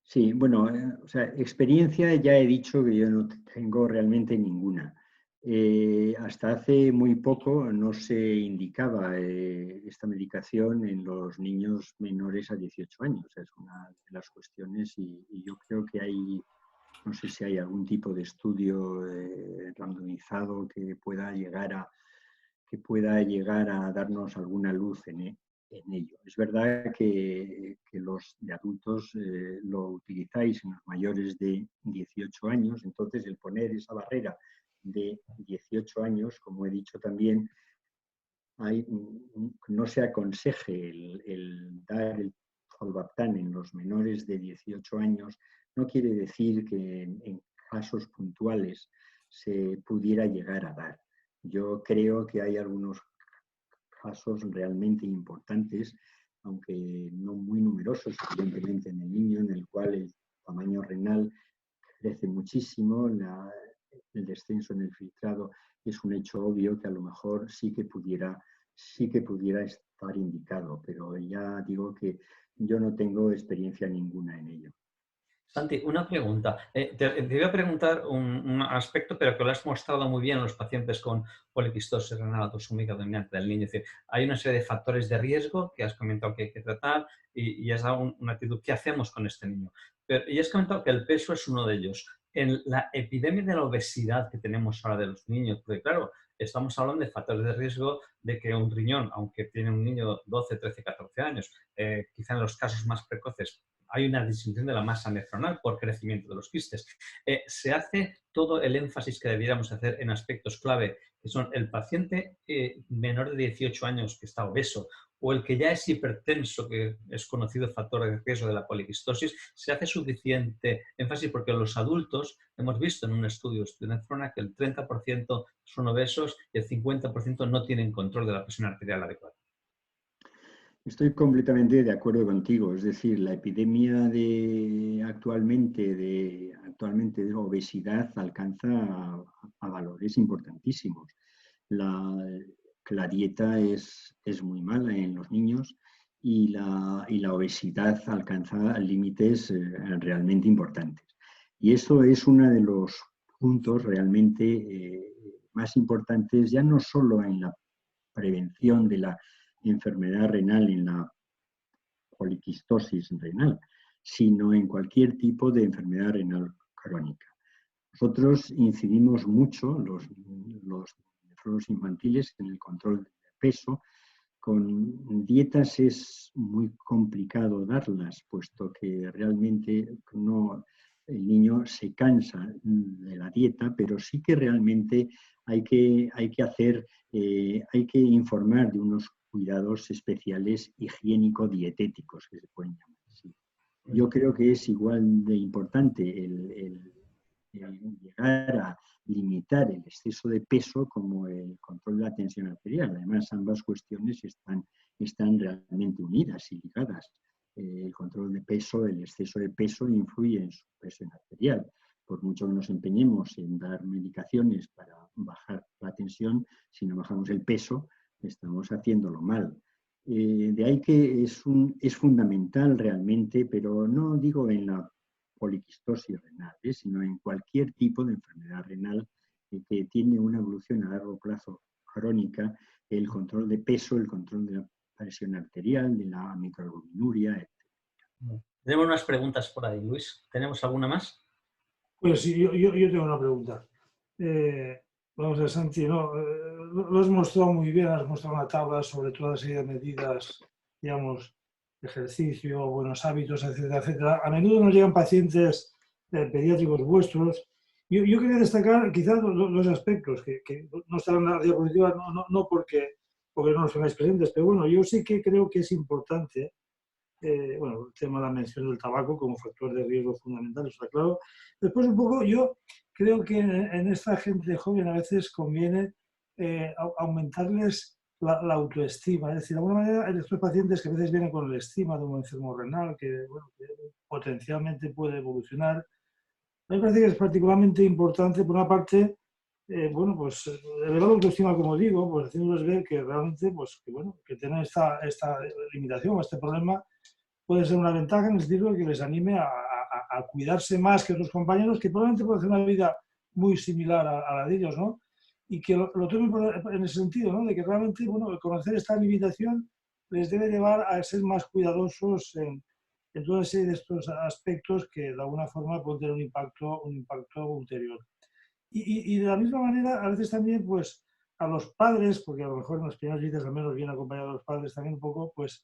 Sí, bueno, o sea, experiencia ya he dicho que yo no tengo realmente ninguna. Hasta hace muy poco no se indicaba esta medicación en los niños menores a 18 años. Es una de las cuestiones y yo creo que hay, no sé si hay algún tipo de estudio randomizado que pueda llegar a darnos alguna luz en ello. Es verdad que los de adultos lo utilizáis en los mayores de 18 años, entonces el poner esa barrera de 18 años, como he dicho también, no se aconseje el dar el tolvaptan en los menores de 18 años, no quiere decir que en casos puntuales se pudiera llegar a dar. Yo creo que hay algunos casos realmente importantes, aunque no muy numerosos, evidentemente en el niño, en el cual el tamaño renal crece muchísimo, el descenso en el filtrado es un hecho obvio que a lo mejor sí que pudiera estar indicado, pero ya digo que yo no tengo experiencia ninguna en ello. Santi, una pregunta. Te voy a preguntar un aspecto, pero que lo has mostrado muy bien en los pacientes con poliquistosis renal autosómica dominante del niño. Es decir, hay una serie de factores de riesgo que has comentado que hay que tratar y has dado una actitud. ¿Qué hacemos con este niño? Y has comentado que el peso es uno de ellos. En la epidemia de la obesidad que tenemos ahora de los niños, porque claro, estamos hablando de factores de riesgo de que un riñón, aunque tiene un niño 12, 13, 14 años, quizá en los casos más precoces, hay una disminución de la masa nefronal por crecimiento de los quistes. Se hace todo el énfasis que debiéramos hacer en aspectos clave, que son el paciente menor de 18 años que está obeso o el que ya es hipertenso, que es conocido factor de riesgo de la poliquistosis. Se hace suficiente énfasis porque los adultos, hemos visto en un estudio de Nefrona que el 30% son obesos y el 50% no tienen control de la presión arterial adecuada. Estoy completamente de acuerdo contigo. Es decir, la epidemia actualmente de obesidad alcanza a valores importantísimos. La dieta es muy mala en los niños y la obesidad alcanza límites realmente importantes. Y eso es uno de los puntos realmente más importantes, ya no solo en la prevención de la enfermedad renal, en la poliquistosis renal, sino en cualquier tipo de enfermedad renal crónica. Nosotros incidimos mucho, los nefrólogos infantiles, en el control del peso. Con dietas es muy complicado darlas, puesto que realmente el niño se cansa de la dieta, pero sí que realmente hay que informar de unos cuidados especiales higiénico-dietéticos, que se pueden llamar así. Yo creo que es igual de importante el llegar a limitar el exceso de peso como el control de la tensión arterial. Además, ambas cuestiones están realmente unidas y ligadas. El control de peso, el exceso de peso influye en su presión arterial. Por mucho que nos empeñemos en dar medicaciones para bajar la tensión, si no bajamos el peso, estamos haciéndolo mal. De ahí que es fundamental realmente, pero no digo en la poliquistosis renal, sino en cualquier tipo de enfermedad renal que tiene una evolución a largo plazo crónica, el control de peso, el control de la presión arterial, de la microalbuminuria, etc. Tenemos unas preguntas por ahí, Luis. ¿Tenemos alguna más? Pues sí, yo tengo una pregunta. Vamos a ver, Santi, lo has mostrado muy bien, has mostrado una tabla sobre toda la serie de medidas digamos, ejercicio, buenos hábitos, etcétera, etcétera. A menudo nos llegan pacientes pediátricos vuestros. Yo quería destacar quizás dos aspectos que no están en la diapositiva, no porque no los tengáis presentes, pero bueno, yo sí que creo que es importante, bueno, el tema de la mención del tabaco como factor de riesgo fundamental, está claro. Después un poco, yo creo que en esta gente joven a veces conviene aumentarles la autoestima, es decir, de alguna manera en estos pacientes que a veces vienen con el estigma de un enfermo renal que, bueno, que potencialmente puede evolucionar. A mí me parece que es particularmente importante, por una parte, bueno, pues elevar la autoestima, como digo, pues haciéndoles ver que realmente, pues, que, bueno, que tener esta limitación o este problema puede ser una ventaja en el sentido de que les anime a cuidarse más que otros compañeros que probablemente pueden hacer una vida muy similar a la de ellos, ¿no? Y que lo tomen en el sentido, ¿no? De que realmente, bueno, conocer esta limitación les debe llevar a ser más cuidadosos en toda serie de estos aspectos que de alguna forma pueden tener un impacto ulterior. Y de la misma manera, a veces también, pues, a los padres, porque a lo mejor en las primeras visitas al menos vienen acompañados los padres también un poco, pues,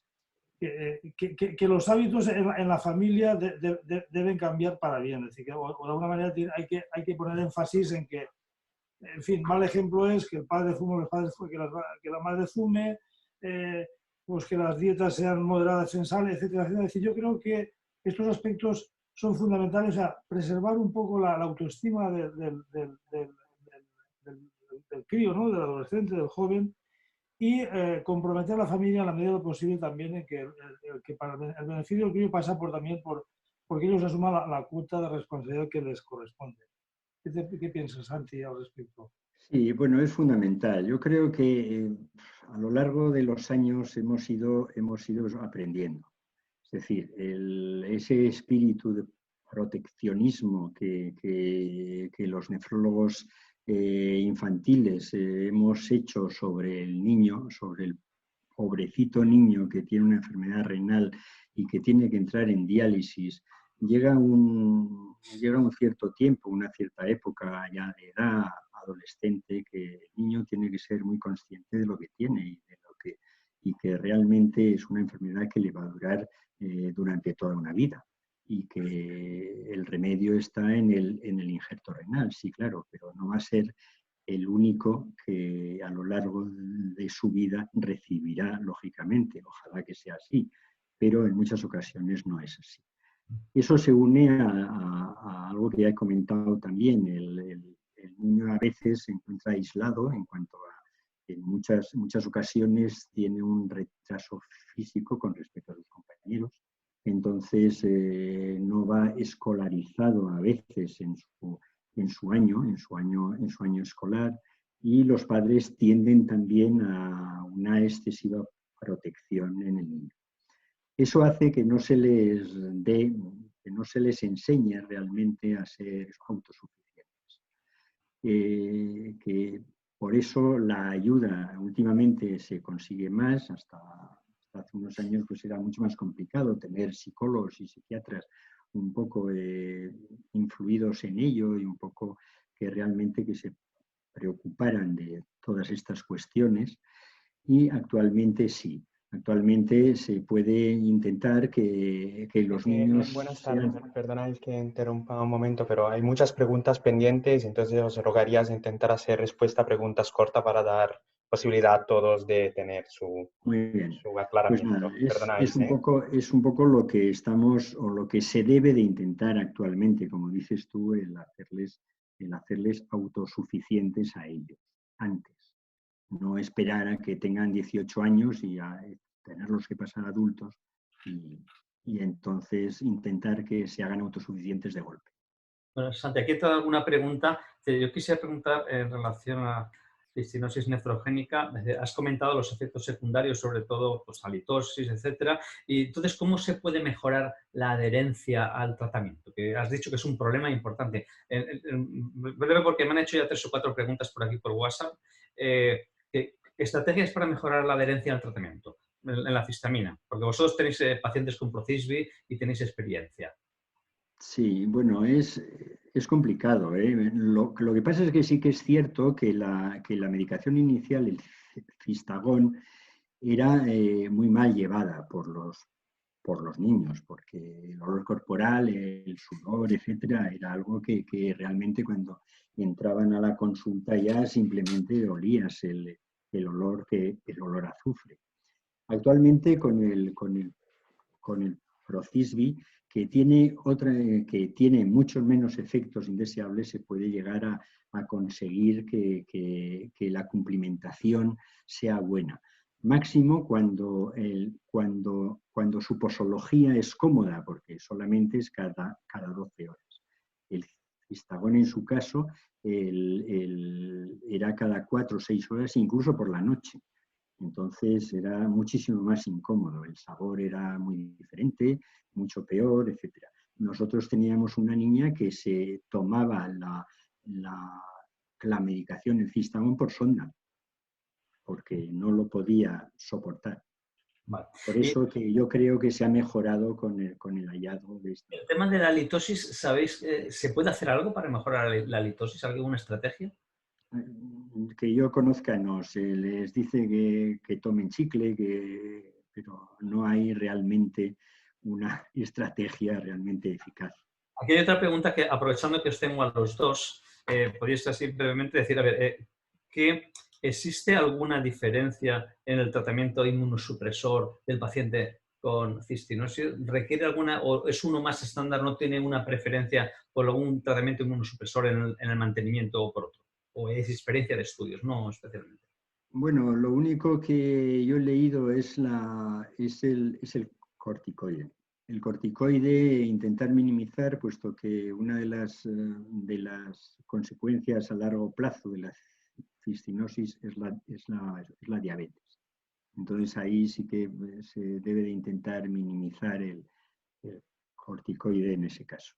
que los hábitos en la familia deben cambiar para bien. Es decir, que o de alguna manera hay que poner énfasis en que, en fin, mal ejemplo es que el padre fume, que la madre fume, pues que las dietas sean moderadas en sal, etcétera, etcétera. Es decir, yo creo que estos aspectos son fundamentales, o sea, preservar un poco la autoestima del crío, ¿no? Del adolescente, del joven, y comprometer a la familia en la medida de lo posible también en que para el beneficio del crío pasa porque ellos asuman la cuota de responsabilidad que les corresponde. ¿Qué piensas, Santi, al respecto? Sí, bueno, es fundamental. Yo creo que a lo largo de los años hemos ido aprendiendo. Es decir, ese espíritu de proteccionismo que los nefrólogos infantiles hemos hecho sobre el niño, sobre el pobrecito niño que tiene una enfermedad renal y que tiene que entrar en diálisis, llega un cierto tiempo, una cierta época ya de edad adolescente, que el niño tiene que ser muy consciente de lo que tiene y que realmente es una enfermedad que le va a durar durante toda una vida y que el remedio está en el injerto renal, sí, claro, pero no va a ser el único que a lo largo de su vida recibirá, lógicamente. Ojalá que sea así, pero en muchas ocasiones no es así. Eso se une a algo que ya he comentado también. El niño a veces se encuentra aislado en cuanto a en muchas ocasiones tiene un retraso físico con respecto a sus compañeros. Entonces no va escolarizado a veces en su año escolar, y los padres tienden también a una excesiva protección en el niño. Eso hace que no se les enseñe realmente a ser autosuficientes. Que por eso la ayuda últimamente se consigue más, hasta hace unos años pues era mucho más complicado tener psicólogos y psiquiatras un poco influidos en ello y un poco que realmente que se preocuparan de todas estas cuestiones, y actualmente sí. Actualmente se puede intentar que los niños buenas tardes, perdonad que interrumpa un momento, pero hay muchas preguntas pendientes, entonces os rogaría intentar hacer respuesta a preguntas cortas para dar posibilidad a todos de tener su aclaramiento. Pues nada, es un poco lo que estamos o lo que se debe de intentar actualmente, como dices tú, el hacerles autosuficientes a ellos antes. No esperar a que tengan 18 años y a tenerlos que pasar adultos y entonces intentar que se hagan autosuficientes de golpe. Bueno, Santi, aquí te doy alguna pregunta. Yo quisiera preguntar en relación a la estenosis nefrogénica. Has comentado los efectos secundarios, sobre todo pues, halitosis, etcétera. Y entonces, ¿cómo se puede mejorar la adherencia al tratamiento? Que has dicho que es un problema importante. Breve, porque me han hecho ya 3 o 4 preguntas por aquí por WhatsApp. ¿Estrategias para mejorar la adherencia al tratamiento en la cistamina? Porque vosotros tenéis pacientes con Procisby y tenéis experiencia. Sí, bueno, es complicado, ¿eh? Lo que pasa es que sí que es cierto que la medicación inicial, el Cistagón, era muy mal llevada por los niños, porque el olor corporal, el sudor, etcétera, era algo que realmente cuando entraban a la consulta ya simplemente olías el olor a azufre. Actualmente con el Procisbi, que tiene muchos menos efectos indeseables, se puede llegar a conseguir que la cumplimentación sea buena. Máximo cuando su posología es cómoda, porque solamente es cada 12 horas. El Cistagón, en su caso, era cada 4 o 6 horas, incluso por la noche. Entonces era muchísimo más incómodo, el sabor era muy diferente, mucho peor, etc. Nosotros teníamos una niña que se tomaba la medicación, el Cistagón, por sonda, porque no lo podía soportar. Vale. Por eso que yo creo que se ha mejorado con el hallazgo de esto. El tema de la litosis, ¿sabéis? ¿Se puede hacer algo para mejorar la litosis? ¿Alguna estrategia? Que yo conozca, no. Se les dice que tomen chicle, pero no hay realmente una estrategia realmente eficaz. Aquí hay otra pregunta que, aprovechando que os tengo a los dos, podéis así brevemente decir, a ver, ¿existe alguna diferencia en el tratamiento inmunosupresor del paciente con cistinosis? ¿Requiere alguna, o es uno más estándar, no tiene una preferencia por algún tratamiento inmunosupresor en el mantenimiento o por otro? ¿O es experiencia de estudios, no especialmente? Bueno, lo único que yo he leído es el corticoide. El corticoide intentar minimizar, puesto que una de las consecuencias a largo plazo de la cistinosis es la diabetes. Entonces ahí sí que se debe de intentar minimizar el corticoide en ese caso.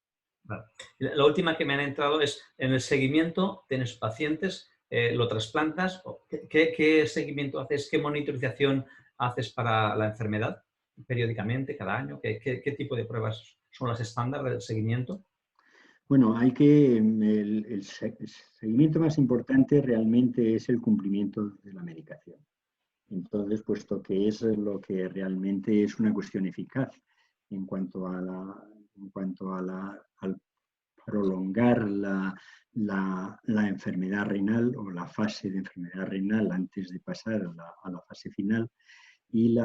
Vale. La última que me han entrado es, en el seguimiento, tienes pacientes, lo trasplantas, ¿qué seguimiento haces? ¿Qué monitorización haces para la enfermedad periódicamente, cada año? ¿Qué tipo de pruebas son las estándar del seguimiento? Bueno, el seguimiento más importante realmente es el cumplimiento de la medicación. Entonces, puesto que es lo que realmente es una cuestión eficaz en cuanto al prolongar la enfermedad renal o la fase de enfermedad renal antes de pasar a la fase final y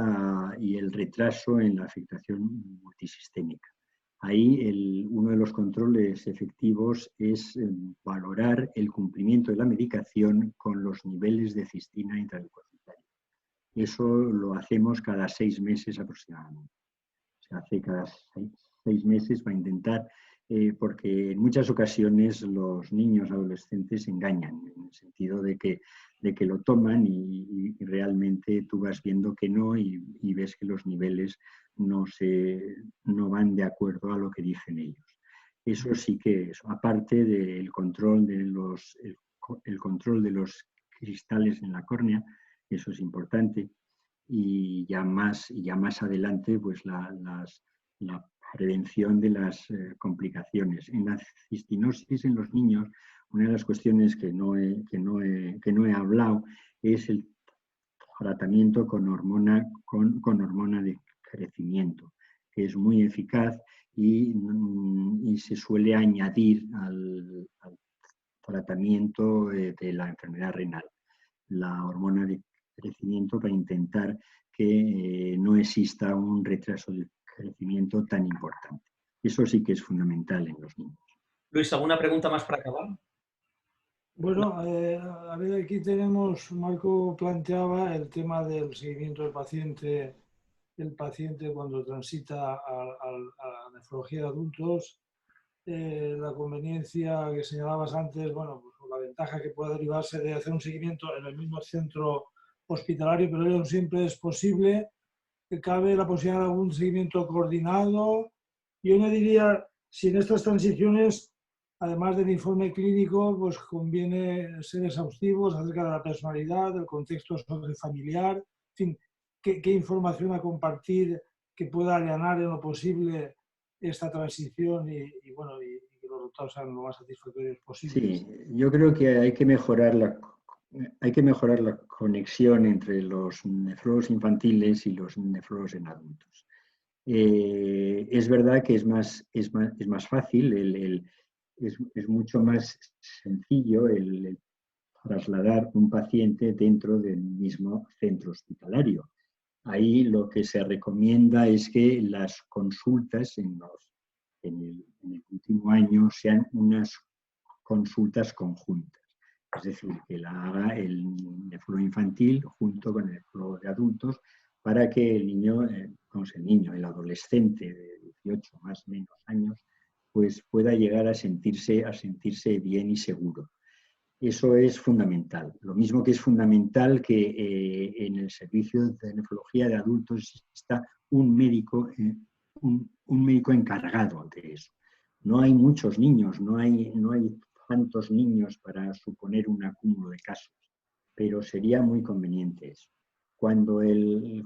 el retraso en la afectación multisistémica. Ahí uno de los controles efectivos es valorar el cumplimiento de la medicación con los niveles de cistina intraleucocitaria. Eso lo hacemos cada 6 meses aproximadamente. Se hace cada 6 meses para intentar, porque en muchas ocasiones los niños adolescentes engañan, en el sentido de que lo toman y realmente tú vas viendo que no y ves que los niveles no van de acuerdo a lo que dicen ellos. Eso sí que es, aparte del control el control de los cristales en la córnea, eso es importante. Y ya más adelante, pues la prevención de las complicaciones. En la cistinosis en los niños, una de las cuestiones que no he hablado es el tratamiento con hormona de crecimiento, que es muy eficaz y se suele añadir al tratamiento de la enfermedad renal. La hormona de crecimiento para intentar que no exista un retraso de crecimiento tan importante. Eso sí que es fundamental en los niños. Luis, ¿alguna pregunta más para acabar? Bueno, a ver, aquí tenemos, Marco planteaba el tema del seguimiento del paciente, el paciente cuando transita a la nefrología de adultos, la conveniencia que señalabas antes, bueno, pues la ventaja que puede derivarse de hacer un seguimiento en el mismo centro hospitalario, pero no siempre es posible, que cabe la posibilidad de algún seguimiento coordinado. Yo añadiría, si en estas transiciones, además del informe clínico, pues conviene ser exhaustivos acerca de la personalidad, del contexto sociofamiliar, en fin, qué información a compartir que pueda allanar en lo posible esta transición y que los resultados sean lo más satisfactorios posibles. Sí, yo creo que hay que mejorar la conexión entre los nefrólogos infantiles y los nefrólogos en adultos. Es verdad que es más fácil, es mucho más sencillo el trasladar un paciente dentro del mismo centro hospitalario. Ahí lo que se recomienda es que las consultas en el último año sean unas consultas conjuntas. Es decir, que la haga el nefrólogo infantil junto con el nefrólogo de adultos para que el niño, el adolescente de 18 más o menos años, pues pueda llegar a sentirse bien y seguro. Eso es fundamental. Lo mismo que es fundamental que en el servicio de nefrología de adultos está un médico encargado de eso. No hay muchos niños, no hay tantos niños para suponer un acúmulo de casos, pero sería muy conveniente eso. Cuando el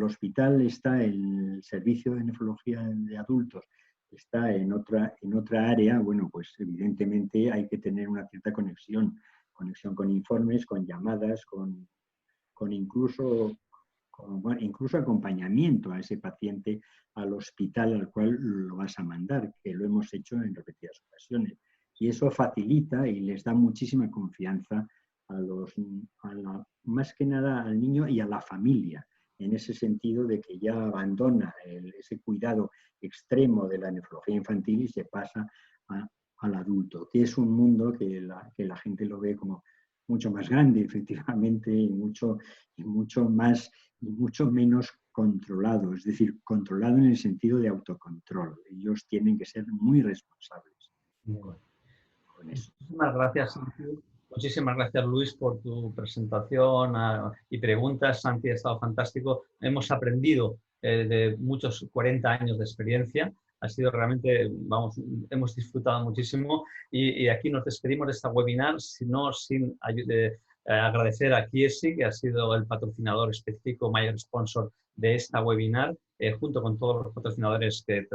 hospital está, el servicio de nefrología de adultos está en otra área, bueno, pues evidentemente hay que tener una cierta conexión con informes, con llamadas, con incluso acompañamiento a ese paciente al hospital al cual lo vas a mandar, que lo hemos hecho en repetidas ocasiones. Y eso facilita y les da muchísima confianza más que nada al niño y a la familia, en ese sentido de que ya abandona ese cuidado extremo de la nefrología infantil y se pasa al adulto, que es un mundo que la gente lo ve como mucho más grande, efectivamente, y mucho menos controlado, es decir, controlado en el sentido de autocontrol. Ellos tienen que ser muy responsables con eso. Muchísimas gracias, Santi. Muchísimas gracias, Luis, por tu presentación y preguntas. Santi, ha estado fantástico. Hemos aprendido de muchos 40 años de experiencia. Ha sido realmente, hemos disfrutado muchísimo y aquí nos despedimos de esta webinar, sin agradecer a Chiesi, que ha sido el patrocinador específico, mayor sponsor de esta webinar, junto con todos los patrocinadores que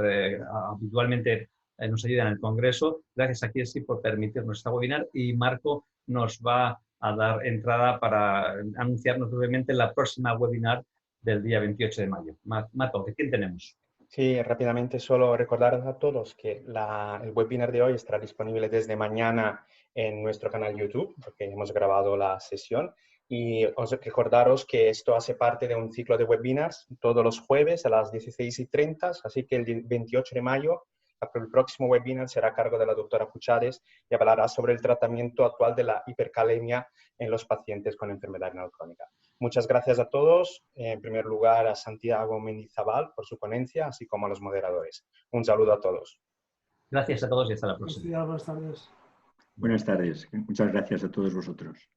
habitualmente nos ayudan en el Congreso. Gracias a Chiesi por permitirnos esta webinar y Marco nos va a dar entrada para anunciarnos brevemente la próxima webinar del día 28 de mayo. Marco, ¿de quién tenemos? Sí, rápidamente solo recordar a todos que el webinar de hoy estará disponible desde mañana en nuestro canal YouTube, porque hemos grabado la sesión. Y os recordaros que esto hace parte de un ciclo de webinars todos los jueves a las 16:30, así que el 28 de mayo el próximo webinar será a cargo de la doctora Puchades y hablará sobre el tratamiento actual de la hipercalemia en los pacientes con enfermedad renal crónica. Muchas gracias a todos. En primer lugar, a Santiago Mendizabal por su ponencia, así como a los moderadores. Un saludo a todos. Gracias a todos y hasta la próxima. Buenas tardes. Buenas tardes. Muchas gracias a todos vosotros.